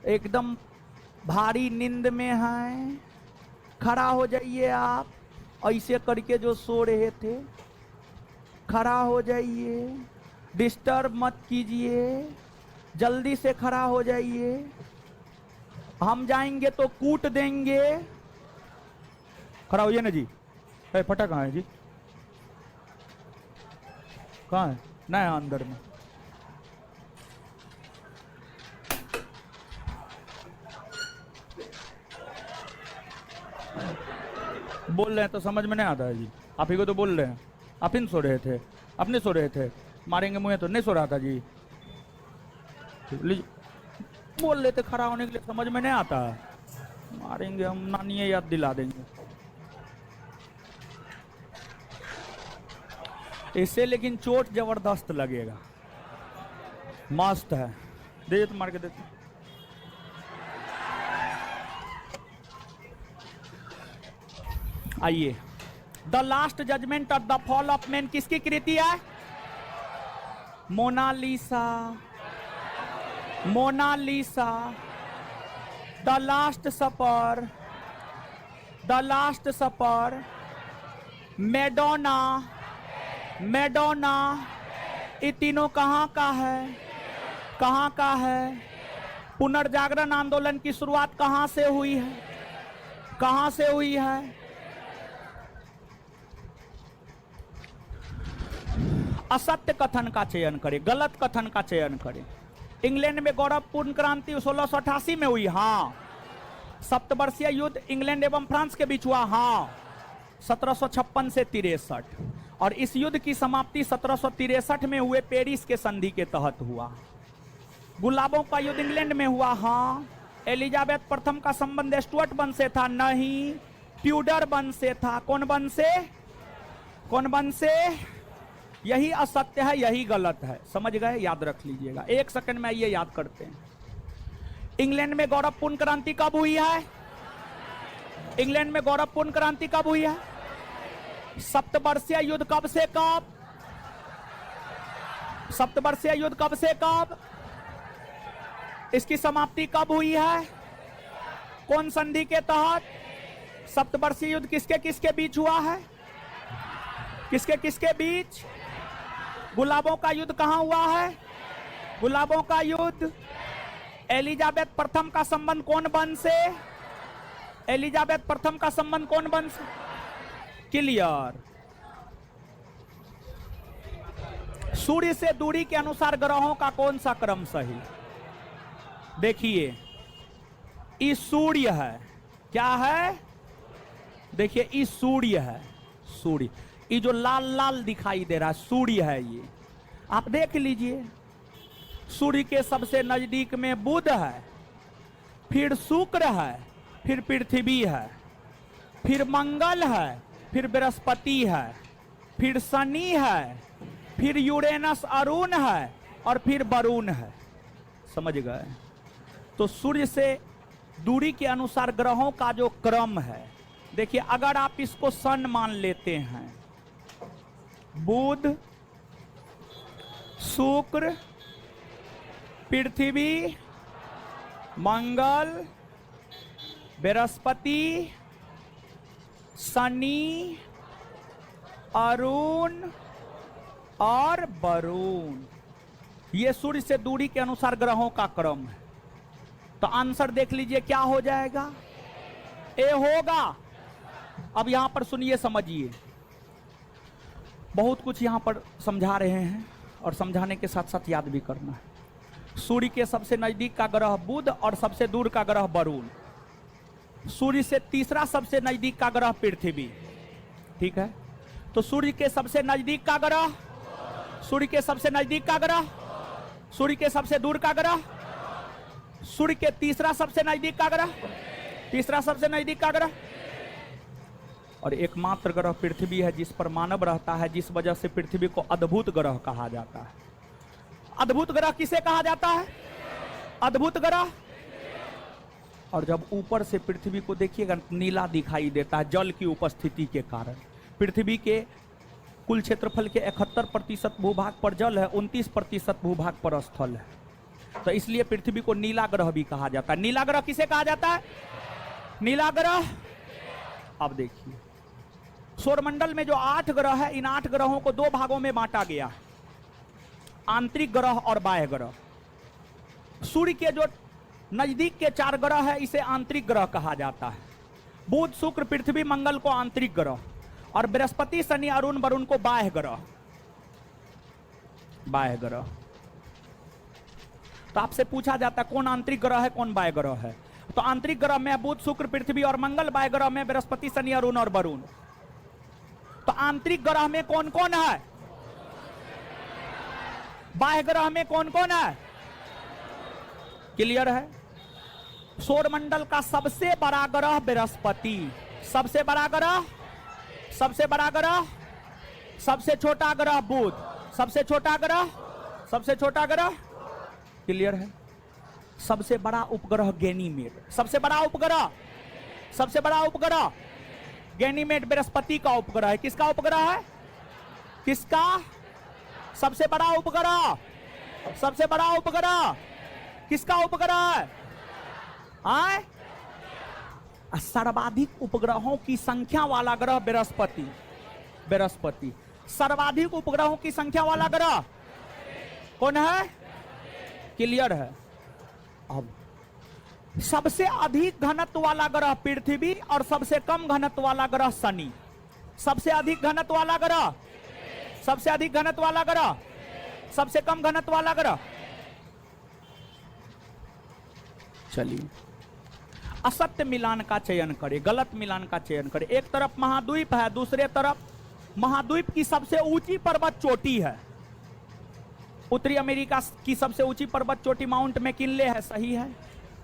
एकदम भारी नींद में हैं, खड़ा हो जाइए। आप ऐसे करके जो सो रहे थे, खड़ा हो जाइए, डिस्टर्ब मत कीजिए, जल्दी से खड़ा हो जाइए। हम जाएंगे तो कूट देंगे। खड़ा होइए ना जी। फटा कहाँ है जी? कहाँ है? ना है अंदर में। बोल रहे हैं तो समझ में नहीं आता है जी। आप ही को तो बोल रहे हैं। आप इन सो रहे थे, अपने सो रहे थे। मारेंगे मुझे तो नहीं सो रहा था जी। बोल लेते खड़ा होने के लिए, समझ में नहीं आता है। मारेंगे हम, नानी याद दिला देंगे इससे, लेकिन चोट जबरदस्त लगेगा। मस्त है। दे तो मार के देते। आइए, द लास्ट जजमेंट और द फॉल ऑफ मैन किसकी कृति है? Mona Lisa. Mona Lisa. The last supper, the last supper, Madonna. Madonna. ये तीनों कहां का है? कहां का है? पुनर्जागरण आंदोलन की शुरुआत कहां से हुई है? कहां से हुई है? असत्य कथन का चयन करें, गलत कथन का चयन करें। इंग्लैंड में गौरवपूर्ण क्रांति 1688 में हुई, हाँ। सप्तवर्षीय युद्ध इंग्लैंड एवं फ्रांस के बीच हुआ, हाँ। 1756 से 63, और इस युद्ध की समाप्ति 1763 में हुए पेरिस के संधि के तहत हुआ। गुलाबों का युद्ध इंग्लैंड में हुआ, हाँ। एलिजाबेथ प्रथम का संबंध स्टुअर्ट वंश से था, नहीं, ट्यूडर वंश से था। कौन वंश से? कौन वंश से? यही असत्य है, यही गलत है। समझ गए? याद रख लीजिएगा। एक सेकंड में ये याद करते हैं। इंग्लैंड में गौरवपूर्ण क्रांति कब हुई है? इंग्लैंड में गौरवपूर्ण क्रांति कब हुई है? सप्तवर्षीय युद्ध कब से कब? सप्तवर्षीय युद्ध कब से कब? इसकी समाप्ति कब हुई है? कौन संधि के तहत? सप्तवर्षीय युद्ध किसके किसके बीच हुआ है? किसके किसके बीच? गुलाबों का युद्ध कहां हुआ है? गुलाबों का युद्ध। एलिजाबेथ प्रथम का संबंध कौन वंश से? एलिजाबेथ प्रथम का संबंध कौन वंश? क्लियर। सूर्य से दूरी के अनुसार ग्रहों का कौन सा क्रम सही? देखिए, ये सूर्य है। क्या है? देखिए, ये सूर्य है। सूर्य, ये जो लाल लाल दिखाई दे रहा है, सूर्य है। ये आप देख लीजिए। सूर्य के सबसे नजदीक में बुध है, फिर शुक्र है, फिर पृथ्वी है, फिर मंगल है, फिर बृहस्पति है, फिर शनि है, फिर यूरेनस अरुण है, और फिर वरुण है। समझ गए? तो सूर्य से दूरी के अनुसार ग्रहों का जो क्रम है, देखिए, अगर आप इसको सन मान लेते हैं, बुध, शुक्र, पृथ्वी, मंगल, बृहस्पति, शनि, अरुण और वरुण, ये सूर्य से दूरी के अनुसार ग्रहों का क्रम है। तो आंसर देख लीजिए क्या हो जाएगा? ए होगा। अब यहां पर सुनिए, समझिए। बहुत कुछ यहां पर समझा रहे हैं, और समझाने के साथ साथ याद भी करना है। सूर्य के सबसे नजदीक का ग्रह बुध और सबसे दूर का ग्रह वरुण। सूर्य से तीसरा सबसे नजदीक का ग्रह पृथ्वी। ठीक है? तो सूर्य के सबसे नजदीक का ग्रह, सूर्य के सबसे नजदीक का ग्रह, सूर्य के सबसे दूर का ग्रह, सूर्य के तीसरा सबसे नजदीक का ग्रह, तीसरा सबसे नजदीक का ग्रह, और एकमात्र ग्रह पृथ्वी है जिस पर मानव रहता है, जिस वजह से पृथ्वी को अद्भुत ग्रह कहा जाता है। अद्भुत ग्रह किसे कहा जाता है? अद्भुत ग्रह। और जब ऊपर से पृथ्वी को देखिएगा नीला दिखाई देता है जल की उपस्थिति के कारण। पृथ्वी के कुल क्षेत्रफल के 71% भूभाग पर जल है, 29% भूभाग पर स्थल है, तो इसलिए पृथ्वी को नीला ग्रह भी कहा जाता है। नीला ग्रह किसे कहा जाता है? नीला ग्रह। अब देखिए सौरमंडल में जो 8 ग्रह है, इन 8 ग्रहों को 2 भागों में बांटा गया है, आंतरिक ग्रह और बाह्य ग्रह। सूर्य के जो नजदीक के 4 ग्रह है इसे आंतरिक ग्रह कहा जाता है। बुध, शुक्र, पृथ्वी, मंगल को आंतरिक ग्रह, और बृहस्पति, शनि, अरुण, वरुण को बाह्य ग्रह। बाह्य ग्रह। तो आपसे पूछा जाता है कौन आंतरिक ग्रह है कौन बाह्य ग्रह है, तो आंतरिक ग्रह में बुध, शुक्र, पृथ्वी और मंगल, बाह्य ग्रह में बृहस्पति, शनि, अरुण और वरुण। तो आंतरिक ग्रह में कौन कौन है? बाह्य ग्रह में कौन कौन है? क्लियर है? सौरमंडल का सबसे बड़ा ग्रह बृहस्पति, सबसे बड़ा ग्रह, सबसे बड़ा ग्रह, सबसे छोटा ग्रह बुध, सबसे छोटा ग्रह, सबसे छोटा ग्रह। क्लियर है? सबसे बड़ा उपग्रह गैनीमेड, सबसे बड़ा उपग्रह, सबसे बड़ा उपग्रह गैनीमेड बृहस्पति का उपग्रह है। किसका उपग्रह है? किसका? सबसे बड़ा उपग्रह, सबसे बड़ा उपग्रह किसका उपग्रह है? आए? सर्वाधिक उपग्रहों की संख्या वाला ग्रह बृहस्पति। बृहस्पति सर्वाधिक उपग्रहों की संख्या वाला ग्रह कौन है? क्लियर है? अब सबसे अधिक घनत्व वाला ग्रह पृथ्वी और सबसे कम घनत्व वाला ग्रह शनि। सबसे अधिक घनत्व वाला ग्रह, सबसे अधिक घनत्व वाला ग्रह, सबसे कम घनत्व वाला ग्रह। चलिए असत्य मिलान का चयन करें, गलत मिलान का चयन करें। एक तरफ महाद्वीप है, दूसरे तरफ महाद्वीप की सबसे ऊंची पर्वत चोटी है। उत्तरी अमेरिका की सबसे ऊंची पर्वत चोटी माउंट मैकिनले है, सही है।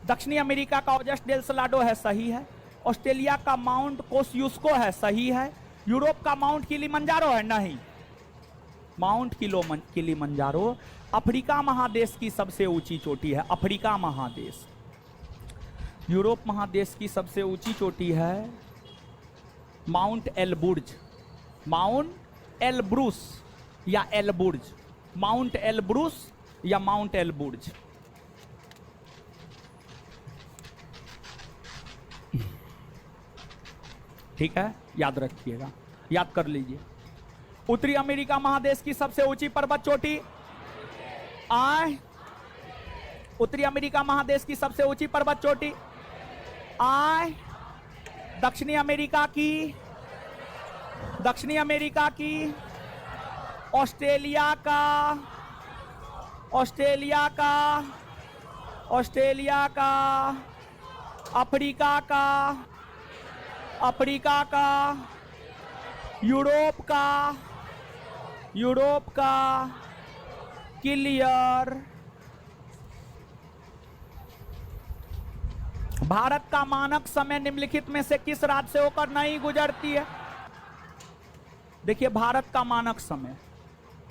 दक्षिणी अमेरिका का ओजस डेल सलाडो है, सही है। ऑस्ट्रेलिया का माउंट कोस्युस्को है, सही है। यूरोप का माउंट किलिमंजारो है, नहीं। माउंट किलिमंजारो अफ्रीका महादेश की सबसे ऊंची चोटी है, अफ्रीका महादेश। यूरोप महादेश की सबसे ऊंची चोटी है माउंट एलबुर्ज, माउंट एलब्रूस या एलबुर्ज, माउंट एलब्रूस या माउंट एलबुर्ज। ठीक है, याद रखिएगा, याद कर लीजिए। उत्तरी अमेरिका महादेश की सबसे ऊंची पर्वत चोटी आए, उत्तरी अमेरिका महादेश की सबसे ऊंची पर्वत चोटी आए। दक्षिणी अमेरिका की, दक्षिणी अमेरिका की, ऑस्ट्रेलिया का, ऑस्ट्रेलिया का, ऑस्ट्रेलिया का, अफ्रीका का, अफ्रीका का, यूरोप का, यूरोप का। क्लियर? भारत का मानक समय निम्नलिखित में से किस राज्य से होकर नहीं गुजरती है? देखिए भारत का मानक समय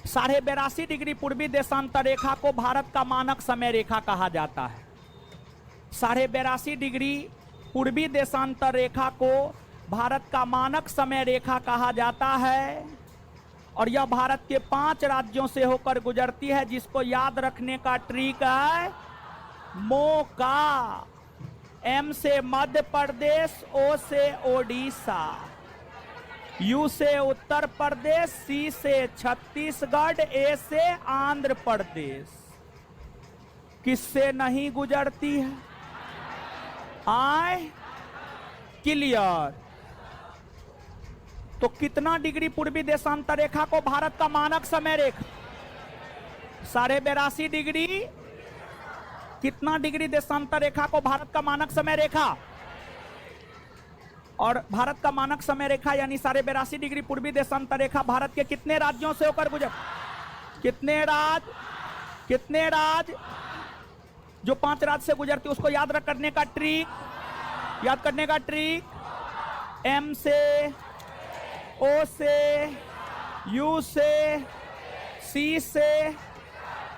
82.5 डिग्री पूर्वी देशांतर रेखा को भारत का मानक समय रेखा कहा जाता है। 82.5 डिग्री पूर्वी देशांतर रेखा को भारत का मानक समय रेखा कहा जाता है, और यह भारत के 5 राज्यों से होकर गुजरती है, जिसको याद रखने का ट्रिक है मोका। एम से मध्य प्रदेश, ओ से ओडिशा, यू से उत्तर प्रदेश, सी से छत्तीसगढ़, ए से आंध्र प्रदेश। किससे नहीं गुजरती है? आए? क्लियर? तो कितना डिग्री पूर्वी देशांतर रेखा को भारत का मानक समय रेखा? 82.5 डिग्री। कितना डिग्री देशांतर रेखा को भारत का मानक समय रेखा? और भारत का मानक समय रेखा यानी 82.5 डिग्री पूर्वी देशांतर रेखा भारत के कितने राज्यों से होकर गुजर? कितने राज्य? कितने राज्य? जो 5 राज्य से गुजरती उसको याद करने का ट्रिक, याद करने का ट्रिक, एम से ओ से, यू से, सी से,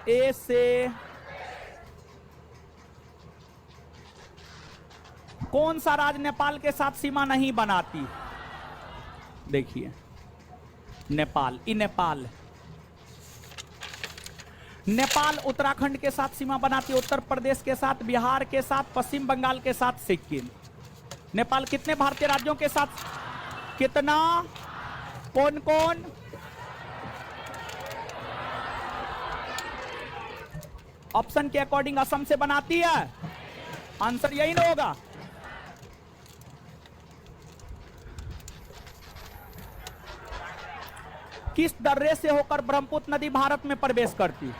ए से। कौन सा राज्य नेपाल के साथ सीमा नहीं बनाती? देखिए, नेपाल, ई नेपाल। नेपाल उत्तराखंड के साथ सीमा बनाती है, उत्तर प्रदेश के साथ, बिहार के साथ, पश्चिम बंगाल के साथ, सिक्किम। नेपाल कितने भारतीय राज्यों के साथ? कितना? कौन कौन? ऑप्शन के अकॉर्डिंग असम से बनाती है। आंसर यही ना होगा। किस दर्रे से होकर ब्रह्मपुत्र नदी भारत में प्रवेश करती?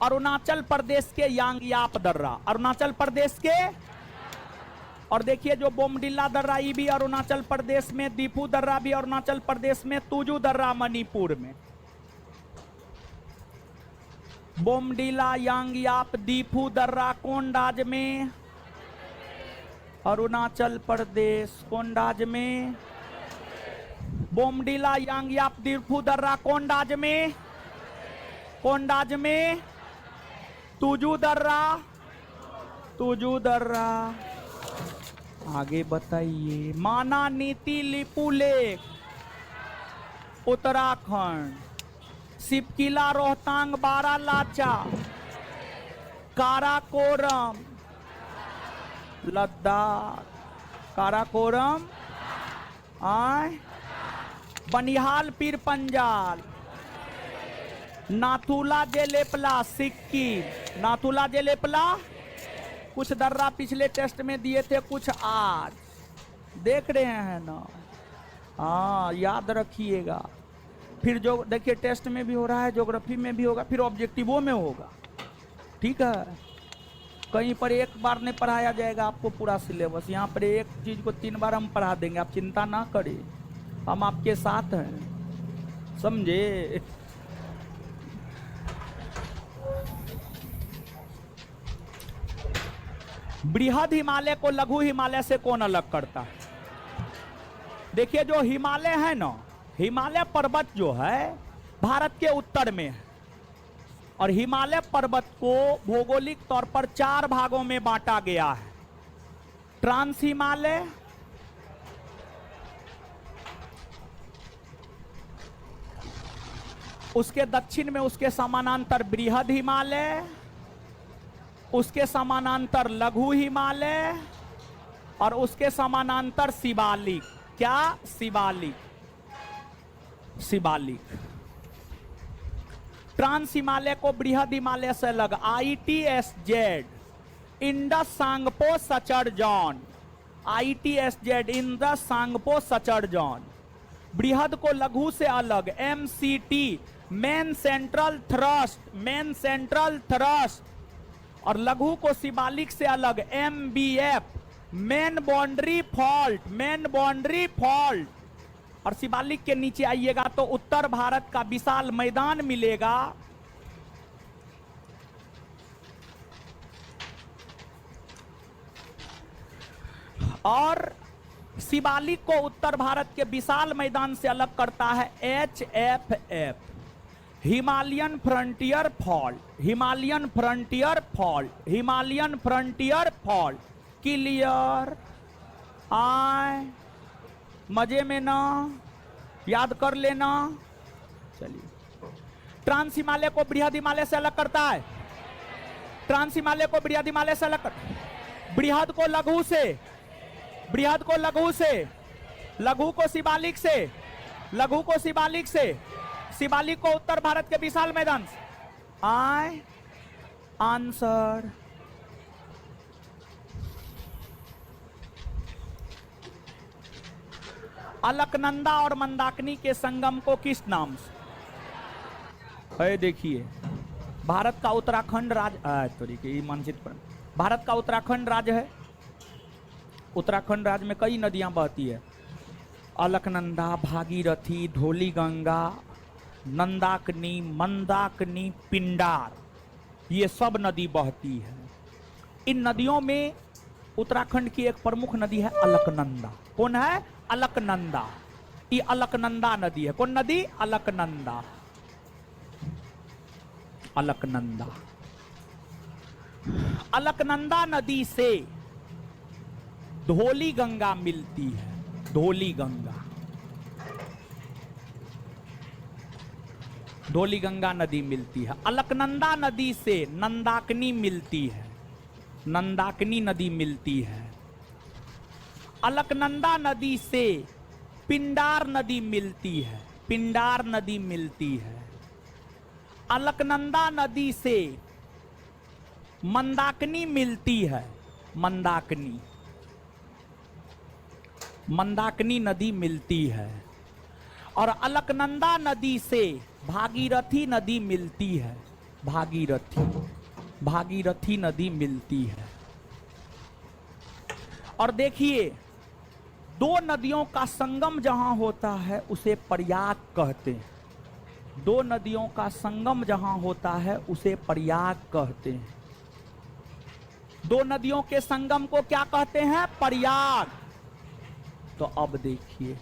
अरुणाचल प्रदेश के यांगयाप दर्रा, अरुणाचल प्रदेश के। और देखिए जो बोमडिल्ला दर्रा, ये भी अरुणाचल प्रदेश में, दीफू दर्रा भी अरुणाचल प्रदेश में, तुजू दर्रा मणिपुर में। बोमडिला, यांगयाप, दीफू दर्रा कौन राज्य में? अरुणाचल प्रदेश। कौन राज्य में? बोमडिला, यांगयाप, दीफू दर्रा कौन राज्य में? कौन राज्य में? तुजू दर्रा, तुजू दर्रा। आगे बताइए। माना नीति लिपू लेक, उत्तराखंड। सिपकिला, रोहतांग, बारालाचा, काराकोरम, लद्दाख। काराकोरम, बनिहाल, पीर पंजाल, नाथुला, जेलेपला, सिक्किम। नाथुला, जेलेपला। कुछ दर्रा पिछले टेस्ट में दिए थे, कुछ आज। देख रहे हैं ना? हाँ, याद रखिएगा। फिर जो देखिए टेस्ट में भी हो रहा है, ज्योग्राफी में भी होगा, फिर ऑब्जेक्टिवों में होगा। ठीक है, कहीं पर एक बार नहीं पढ़ाया जाएगा आपको पूरा सिलेबस। यहाँ पर एक चीज को 3 बार हम पढ़ा देंगे, आप चिंता ना करिए, हम आपके साथ हैं, समझे? बृहद हिमालय को लघु हिमालय से कौन अलग करता है? देखिए जो हिमालय है ना, हिमालय पर्वत जो है भारत के उत्तर में है, और हिमालय पर्वत को भौगोलिक तौर पर 4 भागों में बांटा गया है। ट्रांस हिमालय, उसके दक्षिण में उसके समानांतर बृहद हिमालय, उसके समानांतर लघु हिमालय, और उसके समानांतर शिवालिक। क्या? शिवालिक, शिवालिक। ट्रांस हिमालय को बृहद हिमालय से अलग ITSZ, Indus Tsangpo suture zone. ITSZ, Indus Tsangpo suture zone. बृहद को लघु से अलग MCT, main central thrust, main central thrust. और लघु को शिवालिक से अलग MBF, main boundary fault, main boundary fault. और शिवालिक के नीचे आइएगा तो उत्तर भारत का विशाल मैदान मिलेगा। और शिवालिक को उत्तर भारत के विशाल मैदान से अलग करता है HFF, Himalayan frontier fault, Himalayan frontier fault, Himalayan frontier fault. Clear? आए मजे में ना? याद कर लेना। चलिए, ट्रांस हिमालय को बृहद हिमालय से अलग करता है। ट्रांस हिमालय को बृहद हिमालय से अलग करता है। बृहद को लघु से, बृहद को लघु से, लघु को शिवालिक से, लघु को शिवालिक से, शिवालिक को उत्तर भारत के विशाल मैदान से। आए आंसर अलकनंदा और मंदाकिनी के संगम को किस नाम से? है देखिए, भारत का उत्तराखंड राज्य, मानचित्र पर भारत का उत्तराखंड राज्य है। उत्तराखंड राज्य में कई नदियां बहती है। अलकनंदा, भागीरथी, धौली गंगा, नंदाकिनी, मंदाकिनी, पिंडार, ये सब नदी बहती है। इन नदियों में उत्तराखंड की एक प्रमुख नदी है अलकनंदा। कौन है? अलकनंदा। ये अलकनंदा नदी है। कौन नदी? अलकनंदा। अलकनंदा। अलकनंदा नदी से धौली गंगा मिलती है। धौली गंगा, धौली गंगा नदी मिलती है। अलकनंदा नदी से नंदाकिनी मिलती है। नंदाकिनी नदी मिलती है। अलकनंदा नदी से पिंडार नदी मिलती है। पिंडार नदी मिलती है। अलकनंदा नदी से मंदाकिनी मिलती है। मंदाकिनी, मंदाकिनी नदी मिलती है। और अलकनंदा नदी से भागीरथी नदी मिलती है। भागीरथी, भागीरथी नदी मिलती है। और देखिए, दो नदियों का संगम जहां होता है उसे प्रयाग कहते हैं। दो नदियों का संगम जहां होता है उसे प्रयाग कहते हैं। दो नदियों के संगम को क्या कहते हैं? प्रयाग। तो अब देखिए,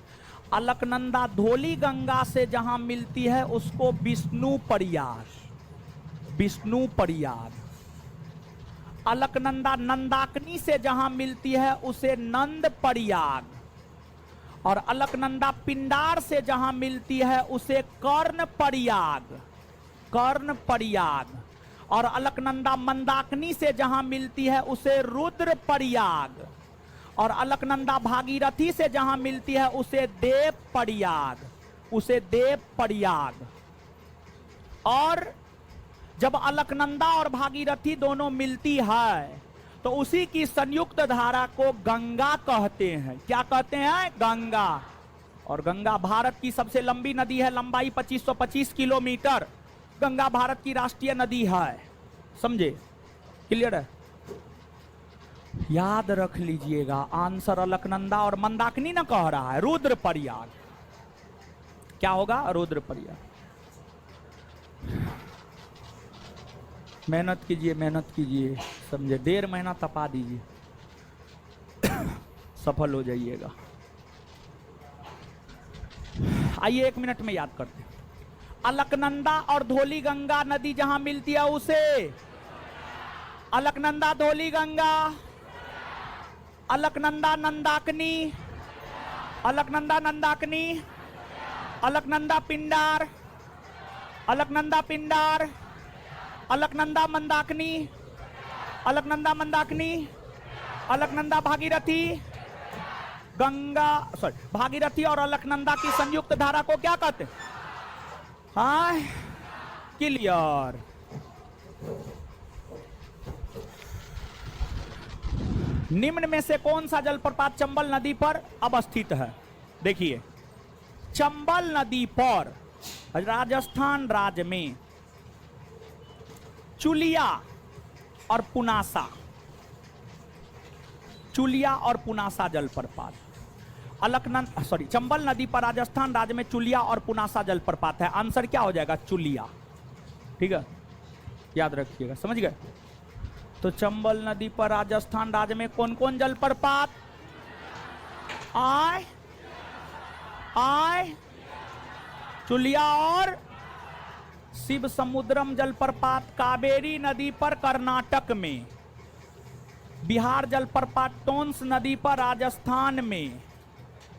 अलकनंदा धौली गंगा से जहां मिलती है उसको विष्णु प्रयाग। विष्णु प्रयाग। अलकनंदा नंदाकिनी से जहां मिलती है उसे नंद प्रयाग। और अलकनंदा पिंडार से जहां मिलती है उसे कर्ण प्रयाग। कर्ण प्रयाग। और अलकनंदा मंदाकिनी से जहां मिलती है उसे रुद्र प्रयाग। और अलकनंदा भागीरथी से जहां मिलती है उसे देव प्रयाग। उसे देव प्रयाग। और जब अलकनंदा और भागीरथी दोनों मिलती है तो उसी की संयुक्त धारा को गंगा कहते हैं। क्या कहते हैं? गंगा। और गंगा भारत की सबसे लंबी नदी है। लंबाई 2525 किलोमीटर। गंगा भारत की राष्ट्रीय नदी है। समझे? क्लियर है? याद रख लीजिएगा, आंसर अलकनंदा और मंदाकिनी ना कह रहा है, रुद्र प्रयाग। क्या होगा? रुद्र प्रयाग। मेहनत कीजिए, मेहनत कीजिए, समझे? 1.5 महीना तपा दीजिए, सफल हो जाइएगा। आइए 1 मिनट में याद करते हैं। अलकनंदा और धौली गंगा नदी जहां मिलती है उसे अलकनंदा धौली गंगा, अलकनंदा नंदाकिनी, अलकनंदा नंदाकिनी, अलकनंदा पिंडार, अलकनंदा पिंडार, अलकनंदा मंदाकिनी, अलकनंदा मंदाकिनी, अलकनंदा भागीरथी, गंगा, सॉरी, भागीरथी और अलकनंदा की संयुक्त धारा को क्या कहते हैं? हाँ, क्लियर। निम्न में से कौन सा जलप्रपात चंबल नदी पर अवस्थित है? देखिए, चंबल नदी पर राजस्थान राज्य में चुलिया और पुनासा, चुलिया और पुनासा जलप्रपात। अलकनंदा, सॉरी, चंबल नदी पर राजस्थान राज्य में चुलिया और पुनासा जलप्रपात है। आंसर क्या हो जाएगा? चुलिया। ठीक है, याद रखिएगा, समझ गए? तो चंबल नदी पर राजस्थान राज्य में कौन कौन जलप्रपात? आय आय चुलिया और शिव समुद्रम जलप्रपात। कावेरी नदी पर कर्नाटक में। बिहार जलप्रपात टोंस नदी पर राजस्थान में।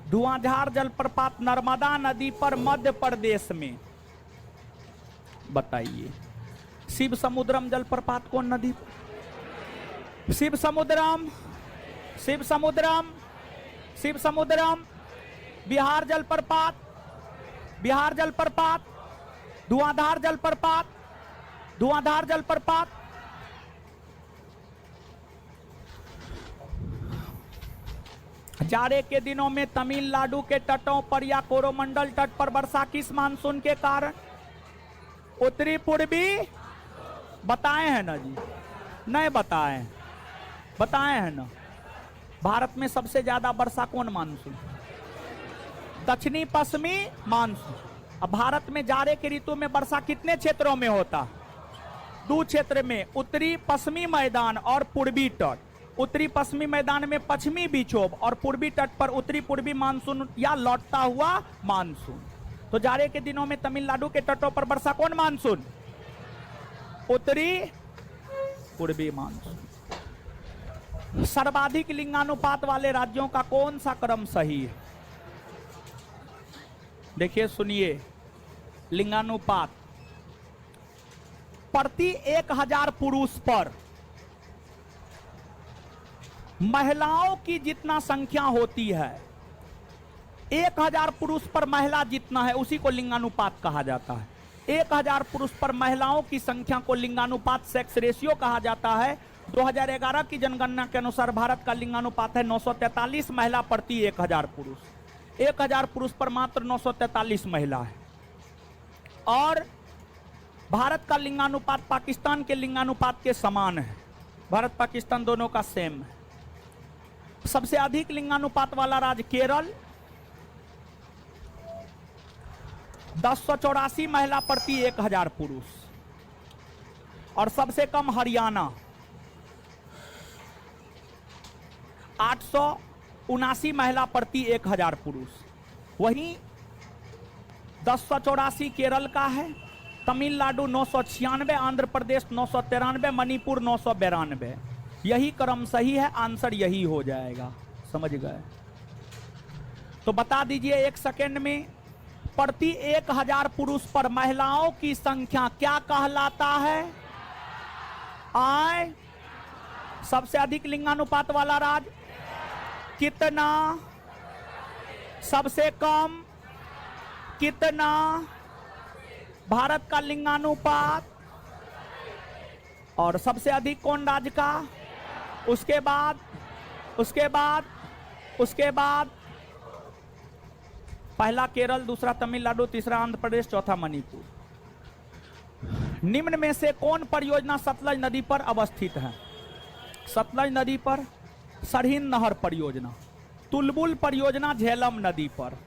धुआंधार जलप्रपात नर्मदा नदी पर मध्य प्रदेश में। बताइए, शिव समुद्रम जलप्रपात कौन नदी? शिव समुद्रम, शिव समुद्रम, शिव समुद्रम। बिहार जलप्रपात, बिहार जलप्रपात। धुआंधार जलप्रपात, धुआंधार जलप्रपात। जाड़े के दिनों में तमिलनाडु के तटों पर या कोरोमंडल तट पर वर्षा किस मानसून के कारण? उत्तरी पूर्वी। बताए हैं ना जी? नहीं बताए, बताए हैं ना? भारत में सबसे ज्यादा वर्षा कौन मानसून? दक्षिणी पश्चिमी मानसून। अब भारत में जाड़े के ऋतु में वर्षा कितने क्षेत्रों में होता? 2 क्षेत्र में, उत्तरी पश्चिमी मैदान और पूर्वी तट। उत्तरी पश्चिमी मैदान में पश्चिमी विक्षोभ और पूर्वी तट पर उत्तरी पूर्वी मानसून या लौटता हुआ मानसून। तो जाड़े के दिनों में तमिलनाडु के तटों पर वर्षा कौन मानसून? उत्तरी पूर्वी मानसून। सर्वाधिक लिंगानुपात वाले राज्यों का कौन सा क्रम सही है? देखिए सुनिए, लिंगानुपात प्रति 1000 पुरुष पर महिलाओं की जितना संख्या होती है, 1000 पुरुष पर महिला जितना है उसी को लिंगानुपात कहा जाता है। 1000 पुरुष पर महिलाओं की संख्या को लिंगानुपात सेक्स रेशियो कहा जाता है। 2011 की जनगणना के अनुसार भारत का लिंगानुपात है 943 महिला प्रति 1000 पुरुष। 1000 पुरुष पर मात्र 943 महिला है। और भारत का लिंगानुपात पाकिस्तान के लिंगानुपात के समान है। भारत पाकिस्तान दोनों का सेम है। सबसे अधिक लिंगानुपात वाला राज्य केरल, 1084 महिला प्रति 1000 पुरुष। और सबसे कम हरियाणा, 879 महिला प्रति 1000 पुरुष। वहीं 1084 केरल का है, तमिलनाडु 996, आंध्र प्रदेश 993, मणिपुर 992। यही क्रम सही है, आंसर यही हो जाएगा। समझ गए? तो बता दीजिए एक सेकेंड में, प्रति 1000 पुरुष पर महिलाओं की संख्या क्या कहलाता है? आए सबसे अधिक लिंगानुपात वाला राज्य कितना? सबसे कम कितना? भारत का लिंगानुपात। और सबसे अधिक कौन राज्य का? उसके बाद पहला केरल, दूसरा तमिलनाडु, तीसरा आंध्र प्रदेश, चौथा मणिपुर। निम्न में से कौन परियोजना सतलज नदी पर अवस्थित है? सतलज नदी पर सरहिंद नहर परियोजना, तुलबुल परियोजना झेलम नदी पर,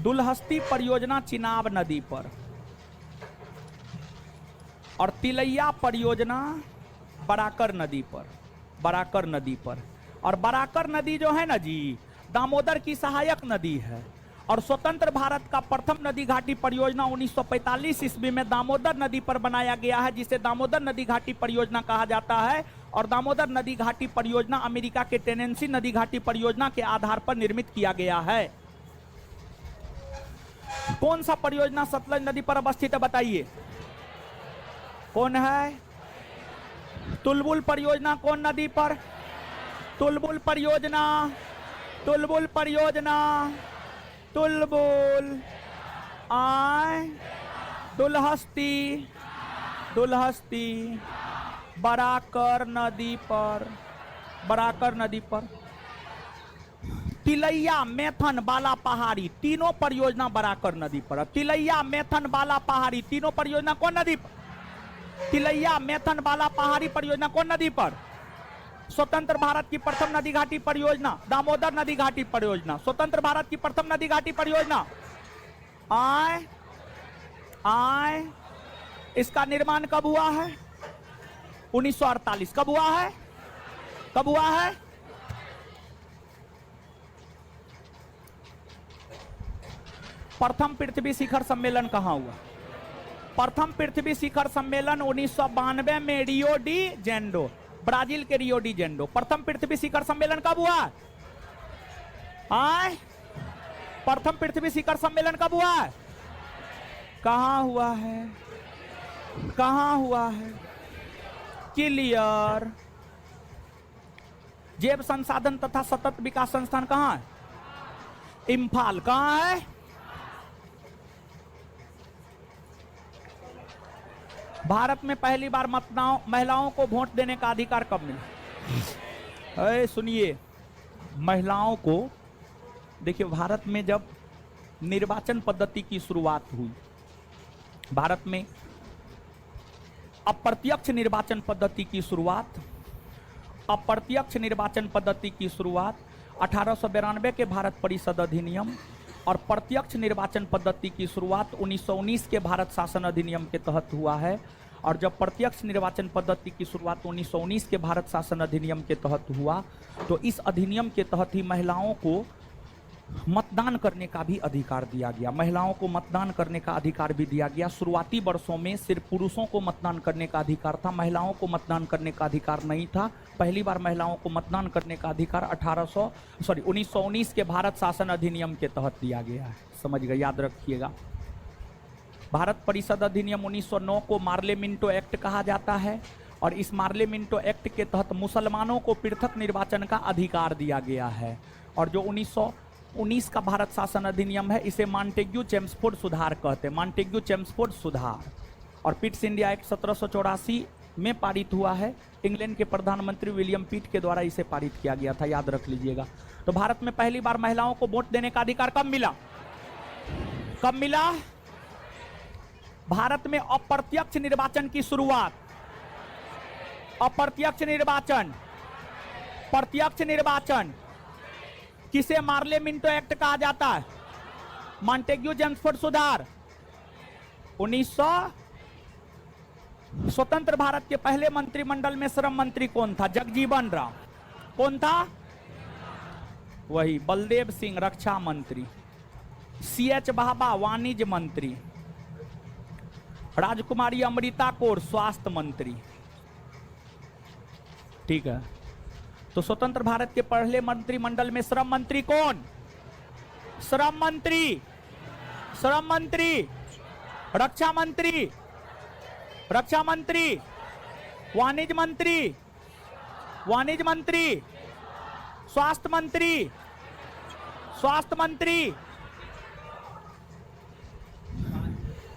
दुलहस्ती परियोजना चिनाब नदी पर, और तिलैया परियोजना बराकर नदी पर। बराकर नदी पर। और बराकर नदी जो है ना जी, दामोदर की सहायक नदी है। और स्वतंत्र भारत का प्रथम नदी घाटी परियोजना 1945 ईस्वी में दामोदर नदी पर बनाया गया है, जिसे दामोदर नदी घाटी परियोजना कहा जाता है। और दामोदर नदी घाटी परियोजना अमेरिका के टेनेंसी नदी घाटी परियोजना के आधार पर निर्मित किया गया है। कौन सा परियोजना सतलज नदी पर अवस्थित है बताइए? कौन है? तुलबुल परियोजना कौन नदी पर? तुलबुल परियोजना, तुलबुल परियोजना, तुलबुल। आए दुलहस्ती, दुलहस्ती बराकर नदी पर, बराकर नदी पर। तिलैया, मेथन, बाला पहाड़ी, तीनों परियोजना बराकर नदी पर। तिलैया, मेथन, बाला पहाड़ी तीनों परियोजना कौन नदी पर? तिलैया, मेथन, बाला पहाड़ी परियोजना कौन नदी पर? स्वतंत्र भारत की प्रथम नदी घाटी परियोजना दामोदर नदी घाटी परियोजना। स्वतंत्र भारत की प्रथम नदी घाटी परियोजना। आए इसका निर्माण कब हुआ है? 1948। कब हुआ है? कब हुआ है? प्रथम पृथ्वी शिखर सम्मेलन कहां हुआ? प्रथम पृथ्वी शिखर सम्मेलन 1992 में रियो डी जेनेरो, ब्राजील के रियो डी जेनेरो। प्रथम पृथ्वी शिखर सम्मेलन कब हुआ? प्रथम पृथ्वी शिखर सम्मेलन कब हुआ है? कहां हुआ है? कहां हुआ है? क्लियर। जैव संसाधन तथा सतत विकास संस्थान कहां है? इम्फाल। कहां है? भारत में पहली बार महिलाओं को वोट देने का अधिकार कब मिला? सुनिए, महिलाओं को देखिए, भारत में जब निर्वाचन पद्धति की शुरुआत हुई, भारत में अप्रत्यक्ष निर्वाचन पद्धति की शुरुआत, अप्रत्यक्ष निर्वाचन पद्धति की शुरुआत 1892 के भारत परिषद अधिनियम और प्रत्यक्ष निर्वाचन पद्धति की शुरुआत 1919 के भारत शासन अधिनियम के तहत हुआ है। और जब प्रत्यक्ष निर्वाचन पद्धति की शुरुआत 1919 के भारत शासन अधिनियम के तहत हुआ, तो इस अधिनियम के तहत ही महिलाओं को मतदान करने का भी अधिकार दिया गया। महिलाओं को मतदान करने का अधिकार भी दिया गया। शुरुआती वर्षों में सिर्फ पुरुषों को मतदान करने का अधिकार था, महिलाओं को मतदान करने का अधिकार नहीं था। पहली बार महिलाओं को मतदान करने का अधिकार 1919 के भारत शासन अधिनियम के तहत दिया गया है। समझ गए, याद रखिएगा। भारत परिषद अधिनियम 1909 को मार्ले मिंटो एक्ट कहा जाता है, और इस मार्ले मिंटो एक्ट के तहत मुसलमानों को पृथक निर्वाचन का अधिकार दिया गया है। और जो 1919 का भारत शासन अधिनियम है, इसे मॉन्टेग्यू चेम्सफोर्ड सुधार कहते हैं, मॉन्टेग्यू चेम्सफोर्ड सुधार। और पिट्स इंडिया एक्ट 1784 में पारित हुआ है। इंग्लैंड के प्रधानमंत्री विलियम पिट के द्वारा इसे पारित किया गया था, याद रख लीजिएगा। तो भारत में पहली बार महिलाओं को वोट देने का अधिकार कब मिला? कब मिला? भारत में अप्रत्यक्ष निर्वाचन की शुरुआत, अप्रत्यक्ष निर्वाचन, प्रत्यक्ष निर्वाचन किसे मार्ले मिंटो एक्ट कहा जाता है? मॉन्टेग्यू चेम्सफोर्ड सुधार। 1900 स्वतंत्र भारत के पहले मंत्रिमंडल में श्रम मंत्री कौन था? जगजीवन राम। कौन था? वही बलदेव सिंह रक्षा मंत्री, CH भाभा वाणिज्य मंत्री, राजकुमारी अमृता कौर स्वास्थ्य मंत्री। ठीक है, तो स्वतंत्र भारत के पहले मंत्रिमंडल में श्रम मंत्री कौन? श्रम मंत्री, श्रम मंत्री, रक्षा मंत्री, रक्षा मंत्री, वाणिज्य मंत्री, वाणिज्य मंत्री, स्वास्थ्य मंत्री, स्वास्थ्य मंत्री।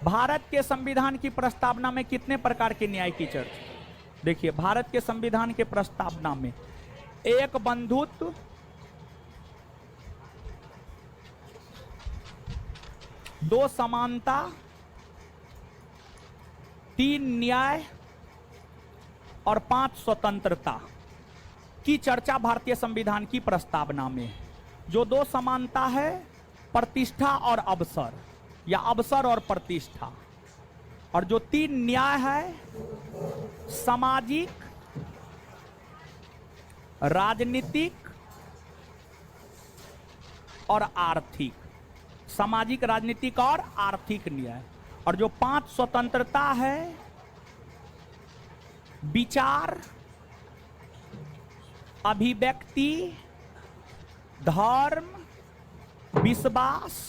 भारत के संविधान की प्रस्तावना में कितने प्रकार के न्याय की चर्चा? देखिए, भारत के संविधान के प्रस्तावना में एक बंधुत्व, दो समानता, तीन न्याय और 5 स्वतंत्रता की चर्चा भारतीय संविधान की प्रस्तावना में। जो दो समानता है, प्रतिष्ठा और अवसर, या अवसर और प्रतिष्ठा। और जो 3 न्याय है, सामाजिक, राजनीतिक और आर्थिक, सामाजिक, राजनीतिक और आर्थिक न्याय। और जो 5 स्वतंत्रता है, विचार, अभिव्यक्ति, धर्म, विश्वास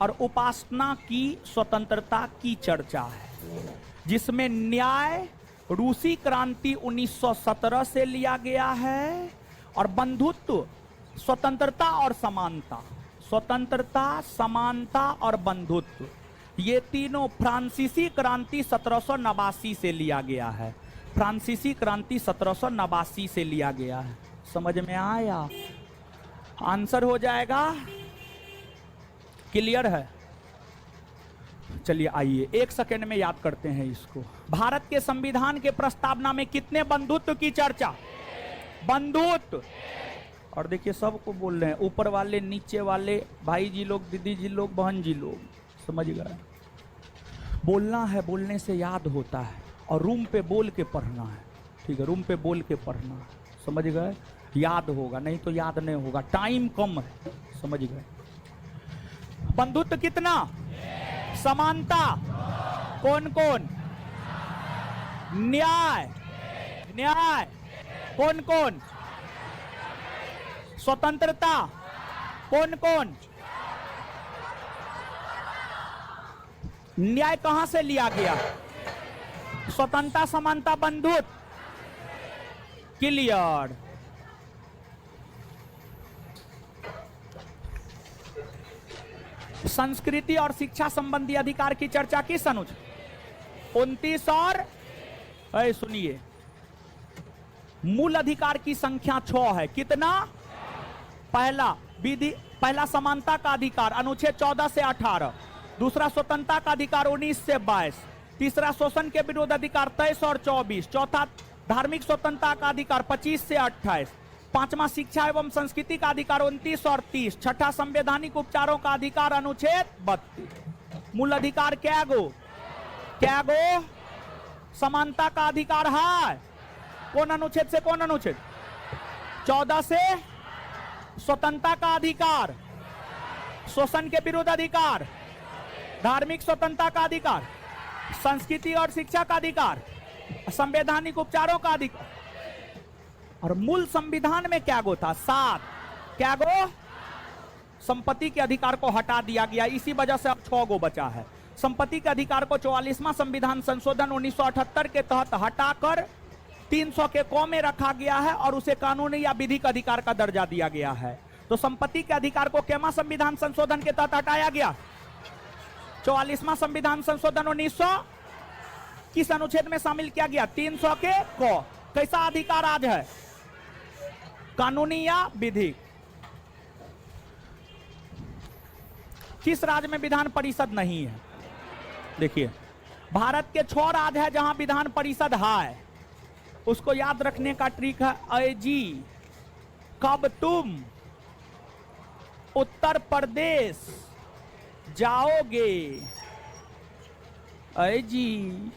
और उपासना की स्वतंत्रता की चर्चा है। जिसमें न्याय रूसी क्रांति 1917 से लिया गया है, और बंधुत्व, स्वतंत्रता और समानता, स्वतंत्रता, समानता और बंधुत्व, ये तीनों फ्रांसीसी क्रांति 1789 से लिया गया है। फ्रांसीसी क्रांति 1789 से लिया गया है। समझ में आया? आंसर हो जाएगा, क्लियर है? चलिए आइए 1 सेकेंड में याद करते हैं इसको। भारत के संविधान के प्रस्तावना में कितने बंधुत्व की चर्चा? बंधुत्व। और देखिए, सबको बोल रहे हैं, ऊपर वाले, नीचे वाले, भाई जी लोग, दीदी जी लोग, बहन जी लोग। समझ गए? बोलना है, बोलने से याद होता है, और रूम पे बोल के पढ़ना है। ठीक है, रूम पे बोल के पढ़ना है। समझ गए? याद होगा, नहीं तो याद नहीं होगा, टाइम कम है। समझ गए? बंधुत्व कितना? समानता कौन कौन? न्याय, न्याय कौन कौन? स्वतंत्रता कौन कौन? न्याय कहां से लिया गया? स्वतंत्रता, समानता, बंधुत्व। क्लियर? संस्कृति और शिक्षा संबंधी अधिकार की चर्चा किस अनुच्छेद? 29 और सुनिए, मूल अधिकार की संख्या 6 है। कितना? पहला विधि, पहला समानता का अधिकार अनुच्छेद 14 से 18, दूसरा स्वतंत्रता का अधिकार 19 से 22, तीसरा शोषण के विरोध अधिकार 23 और 24, चौथा धार्मिक स्वतंत्रता का अधिकार 25 से 28, पांचवा शिक्षा एवं संस्कृति का अधिकार 29 और 30, छठा संवैधानिक उपचारों का अधिकार अनुच्छेद 32। मूल अधिकार क्या गो? क्या गो समानता का अधिकार है। कौन अनुच्छेद से कौन अनुच्छेद? 14 से स्वतंत्रता का अधिकार, शोषण के विरुद्ध अधिकार, धार्मिक स्वतंत्रता का अधिकार, संस्कृति और शिक्षा का अधिकार, संवैधानिक उपचारों का अधिकार। और मूल संविधान में क्या गो था? 7। क्या गो? संपत्ति के अधिकार को हटा दिया गया, इसी वजह से अब 6 गो बचा है। संपत्ति के अधिकार को 44वां संविधान संशोधन 1978 के तहत हटाकर 300 के क में रखा गया है और उसे कानूनी या विधिक अधिकार का दर्जा दिया गया है। तो संपत्ति के अधिकार को केमा संविधान संशोधन के तहत हटाया गया? 44वां संविधान संशोधन 1900 किस अनुच्छेद में शामिल किया गया? 300 के क। कैसा अधिकार आज है? कानूनी या विधिक? किस राज्य में विधान परिषद नहीं है? देखिए, भारत के 6 राज्य है जहां विधान परिषद है। उसको याद रखने का ट्रिक है अजी। कब तुम उत्तर प्रदेश जाओगे अजी?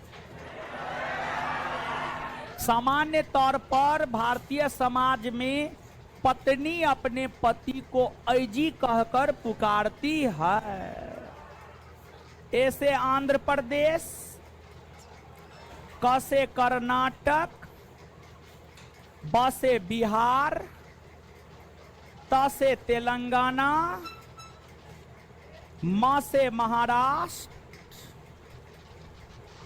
सामान्य तौर पर भारतीय समाज में पत्नी अपने पति को अजी कहकर पुकारती है। ए से आंध्र प्रदेश, क से कर्नाटक, ब से बिहार, त से तेलंगाना, म से महाराष्ट्र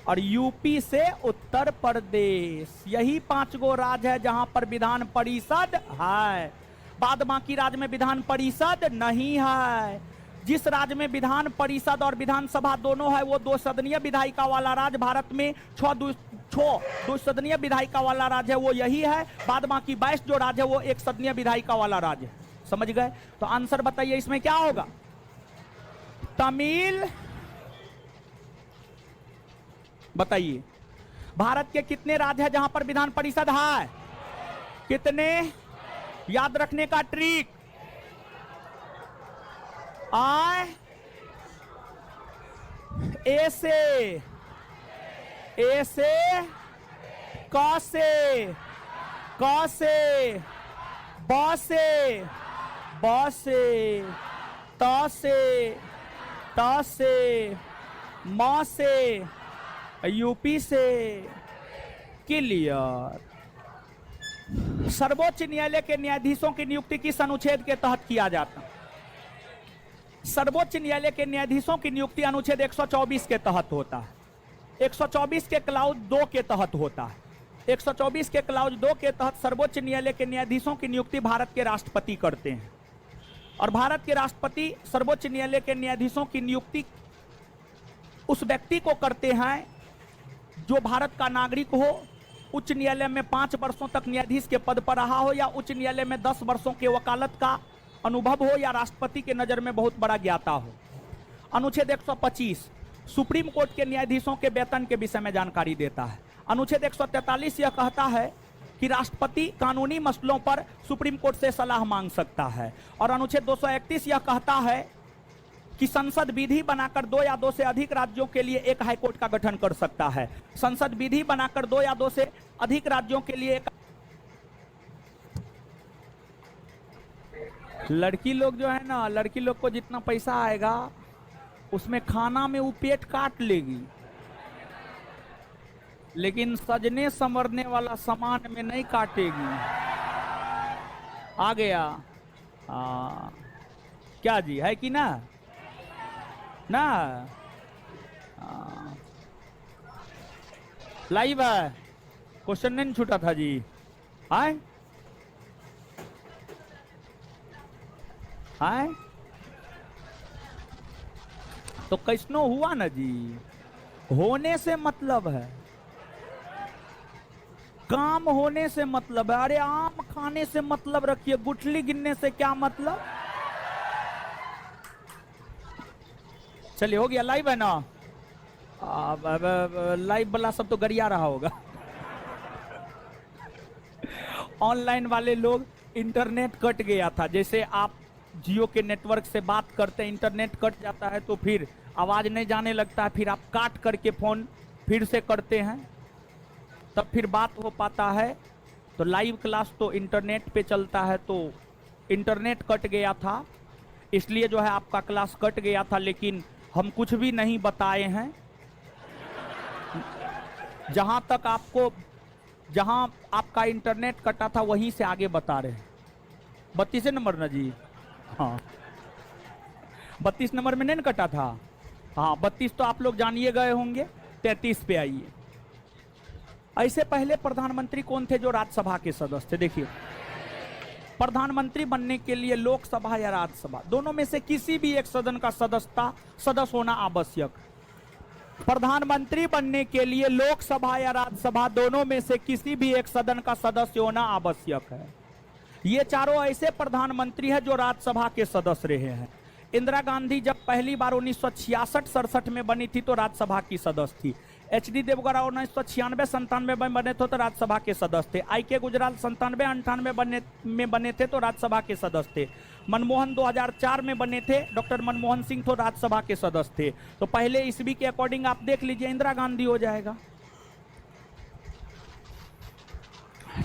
और यूपी से उत्तर प्रदेश। यही 5 गो राज्य है जहां पर विधान परिषद है। बाद बाकी राज्य में विधान परिषद नहीं है। जिस राज्य में विधान परिषद और विधानसभा दोनों है वो 2 सदनीय विधायिका वाला राज्य भारत में 6 2 सदनीय विधायिका वाला राज्य है वो यही है। बाद बाकी 22 जो राज्य है वो 1 सदनीय विधायिका वाला राज्य है। समझ गए? तो आंसर बताइए इसमें क्या होगा? तमिल। बताइए भारत के कितने राज्य है जहां पर विधान परिषद है? कितने? याद रखने का ट्रिक आए ए से क से क से ब से ब से त से म से यूपी से। क्लियर? सर्वोच्च न्यायालय के न्यायाधीशों की नियुक्ति किस अनुच्छेद के तहत किया जाता? सर्वोच्च न्यायालय के न्यायाधीशों की नियुक्ति अनुच्छेद 124 के तहत होता है। 124 के क्लाउज 2 के तहत होता है। 124 के क्लाउज 2 के तहत सर्वोच्च न्यायालय के न्यायाधीशों की नियुक्ति भारत के राष्ट्रपति करते हैं और भारत के राष्ट्रपति सर्वोच्च न्यायालय के न्यायाधीशों की नियुक्ति उस व्यक्ति को करते हैं जो भारत का नागरिक हो, उच्च न्यायालय में 5 वर्षों तक न्यायाधीश के पद पर रहा हो या उच्च न्यायालय में 10 वर्षों के वकालत का अनुभव हो या राष्ट्रपति के नजर में बहुत बड़ा ज्ञाता हो। अनुच्छेद 125 सुप्रीम कोर्ट के न्यायाधीशों के वेतन के विषय में जानकारी देता है। अनुच्छेद 143 यह कहता है कि राष्ट्रपति कानूनी मसलों पर सुप्रीम कोर्ट से सलाह मांग सकता है और अनुच्छेद 231 यह कहता है कि संसद विधि बनाकर 2 या 2 से अधिक राज्यों के लिए एक हाईकोर्ट का गठन कर सकता है। संसद विधि बनाकर 2 या 2 से अधिक राज्यों के लिए एक। लड़की लोग जो है ना, लड़की लोग को जितना पैसा आएगा उसमें खाना में वो पेट काट लेगी, लेकिन सजने संवरने वाला सामान में नहीं काटेगी। आ गया? क्या जी, है कि ना? ना लाइव है, क्वेश्चन नहीं छूटा था जी। आए आए तो कैसनो हुआ ना जी। होने से मतलब है, काम होने से मतलब है। अरे आम खाने से मतलब रखिए, गुठली गिनने से क्या मतलब। चलिए हो गया, लाइव है ना? लाइव वाला सब तो गरिया रहा होगा। ऑनलाइन वाले लोग इंटरनेट कट गया था। जैसे आप जियो के नेटवर्क से बात करते हैं, इंटरनेट कट जाता है तो फिर आवाज नहीं जाने लगता है, फिर आप काट करके फोन फिर से करते हैं, तब फिर बात हो पाता है। तो लाइव क्लास तो इंटरनेट पे चलता है, तो इंटरनेट कट गया था, इसलिए जो है आपका क्लास कट गया था। लेकिन हम कुछ भी नहीं बताए हैं, जहां तक आपको, जहां आपका इंटरनेट कटा था वहीं से आगे बता रहे हैं। 32 नंबर ना जी, हाँ 32 नंबर में नहीं कटा था, हाँ 32 तो आप लोग जानिए गए होंगे। 33 पे आइए। ऐसे पहले प्रधानमंत्री कौन थे जो राज्यसभा के सदस्य थे? देखिए, प्रधानमंत्री बनने के लिए लोकसभा या राज्यसभा दोनों में से किसी भी एक सदन का सदस्य होना आवश्यक। प्रधानमंत्री बनने के लिए लोकसभा या राज्यसभा दोनों में से किसी भी एक सदन का सदस्य होना आवश्यक है। ये चारों ऐसे प्रधानमंत्री हैं जो राज्यसभा के सदस्य रहे हैं। इंदिरा गांधी जब पहली बार 1966-67 में बनी थी तो राज्यसभा की सदस्य थी। एच.डी. देवगौड़ा 1996-97 में बने थे तो राज्यसभा के सदस्य थे। आई.के. गुजराल 97-98 में बने थे तो राज्यसभा के सदस्य थे। मनमोहन 2004 में बने थे, डॉक्टर मनमोहन सिंह तो राज्यसभा के सदस्य थे। तो पहले ईस्वी के अकॉर्डिंग आप देख लीजिए, इंदिरा गांधी हो जाएगा।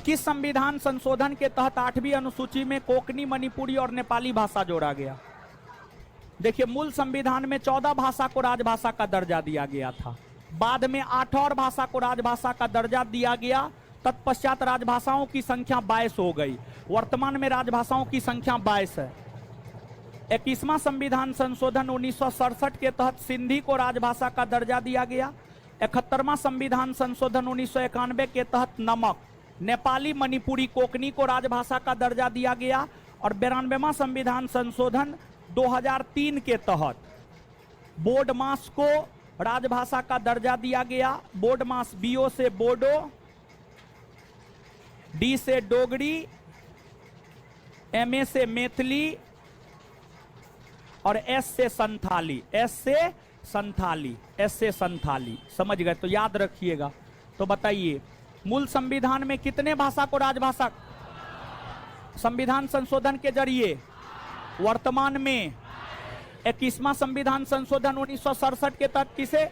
किस संविधान संशोधन के तहत 8वीं अनुसूची में कोंकणी, मणिपुरी और नेपाली भाषा जोड़ा गया? देखिए, मूल संविधान में 14 भाषा को राजभाषा का दर्जा दिया गया था, बाद में 8 और भाषा को राजभाषा का दर्जा दिया गया। तत्पश्चात राजभाषाओं की संख्या 22 हो गई। वर्तमान में राजभाषाओं की संख्या 22 है। 21वां संविधान संशोधन 1967 के तहत सिंधी को राजभाषा का दर्जा दिया गया। 71वां संविधान संशोधन 1991 के तहत नमक, नेपाली, मणिपुरी, कोंकणी को राजभाषा का दर्जा दिया गया। और 92वां संविधान संशोधन 2003 के तहत बोडमास को राजभाषा का दर्जा दिया गया। बोडमास, बीओ से बोडो, डी से डोगरी, एमए से मैथिली और एस से संथाली। एस से संथाली, एस से संथाली, समझ गए? तो याद रखिएगा। तो बताइए, मूल संविधान में कितने भाषा को राजभाषा? संविधान संशोधन के जरिए वर्तमान में 21वां संविधान संशोधन 1967 के तहत किसे?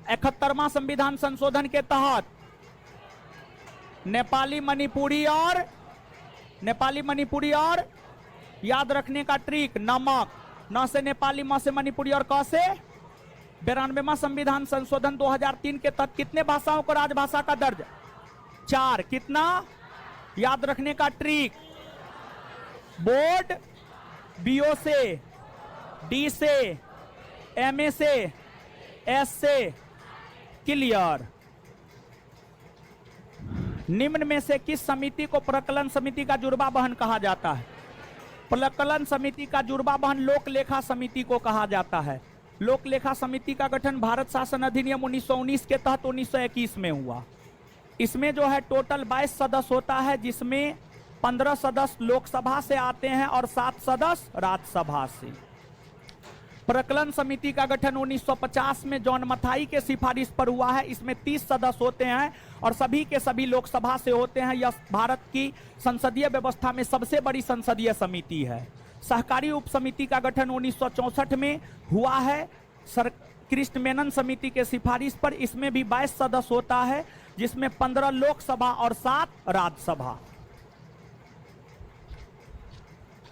71वां संविधान संशोधन के तहत नेपाली, मणिपुरी और याद रखने का ट्रिक, नमक, न से नेपाली, म से मणिपुरी और क से। 92वां संविधान संशोधन 2003 के तहत कितने भाषाओं को राजभाषा का दर्जा? 4। कितना? याद रखने का ट्रिक, बोर्ड, बीओ से, डी से, एमए से, एस से। क्लियर? निम्न में से किस समिति को प्रकलन समिति का जुड़वा बहन कहा जाता है? प्रकलन समिति का जुड़वा बहन लोक लेखा समिति को कहा जाता है। लोक लेखा समिति का गठन भारत शासन अधिनियम 1919 के तहत 1921 में हुआ। इसमें जो है टोटल 22 सदस्य होता है, जिसमें 15 सदस्य लोकसभा से आते हैं और 7 सदस्य राज्यसभा से। प्रकलन समिति का गठन 1950 में जॉन मथाई के सिफारिश पर हुआ है। इसमें 30 सदस्य होते हैं और सभी के सभी लोकसभा से होते हैं। यह भारत की संसदीय व्यवस्था में सबसे बड़ी संसदीय समिति है। सहकारी उप समिति का गठन 1964 में हुआ है कृष्ण मेनन समिति के सिफारिश पर। इसमें भी 22 सदस्य होता है, जिसमें 15 लोकसभा और 7 राज्यसभा।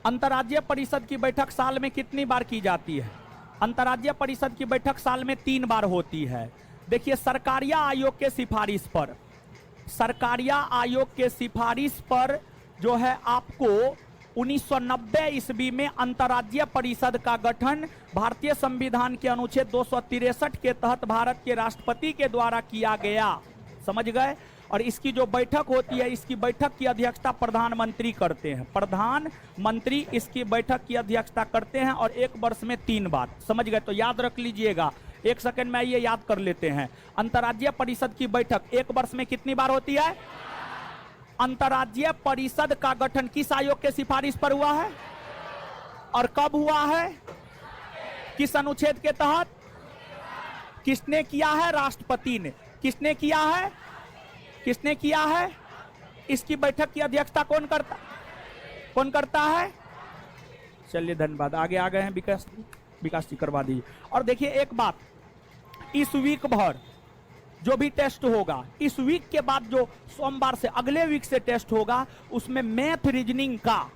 अंतर्राज्यीय परिषद की बैठक साल में कितनी बार की जाती है? अंतर्राज्यीय परिषद की बैठक साल में 3 बार होती है। देखिए, सरकारिया आयोग के सिफारिश पर, सरकारिया आयोग के सिफारिश पर जो है आपको 1990 ईस्वी में अंतर्राज्यीय परिषद का गठन भारतीय संविधान के अनुच्छेद 263 के तहत भारत के राष्ट्रपति के द्वारा किया गया। समझ गए? और इसकी जो बैठक होती है, इसकी बैठक की अध्यक्षता प्रधानमंत्री करते हैं। प्रधानमंत्री इसकी बैठक की अध्यक्षता करते हैं और 1 वर्ष में 3 बार। समझ गए? तो याद रख लीजिएगा, 1 सेकंड में ये याद कर लेते हैं। अंतर्राज्यीय परिषद की बैठक 1 वर्ष में कितनी बार होती है? अंतर्राज्यीय परिषद का गठन किस आयोग के सिफारिश पर हुआ है और कब हुआ है? किस अनुच्छेद के तहत? किसने किया है? राष्ट्रपति ने। किसने किया है? किसने किया है? इसकी बैठक की अध्यक्षता कौन करता है? चलिए, धन्यवाद। आगे आ गए हैं विकास जी, करवा दीजिए। और देखिए एक बात, इस वीक भर जो भी टेस्ट होगा इस वीक के बाद, जो सोमवार से अगले वीक से टेस्ट होगा, उसमें मैथ रीजनिंग का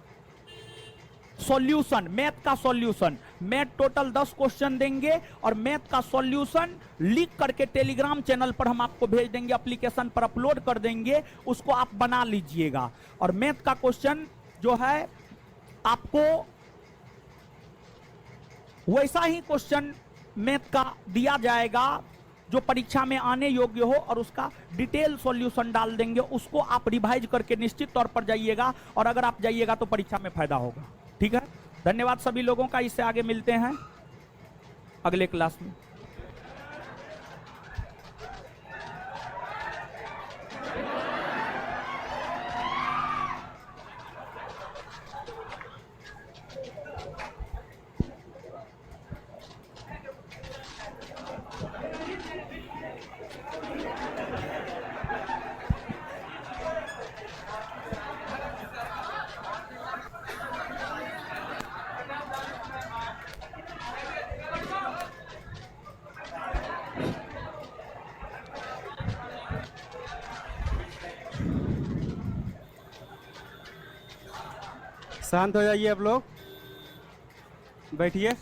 सॉल्यूशन, मैथ का सॉल्यूशन, मैथ टोटल 10 क्वेश्चन देंगे और मैथ का सॉल्यूशन लिख करके टेलीग्राम चैनल पर हम आपको भेज देंगे, एप्लीकेशन पर अपलोड कर देंगे, उसको आप बना लीजिएगा। और मैथ का क्वेश्चन जो है आपको वैसा ही क्वेश्चन मैथ का दिया जाएगा जो परीक्षा में आने योग्य हो, और उसका डिटेल सॉल्यूशन डाल देंगे, उसको आप रिवाइज करके निश्चित तौर पर जाइएगा, और अगर आप जाइएगा तो परीक्षा में फायदा होगा। ठीक है, धन्यवाद सभी लोगों का। इससे आगे मिलते हैं अगले क्लास में। शांत हो जाइए आप लोग, बैठिए।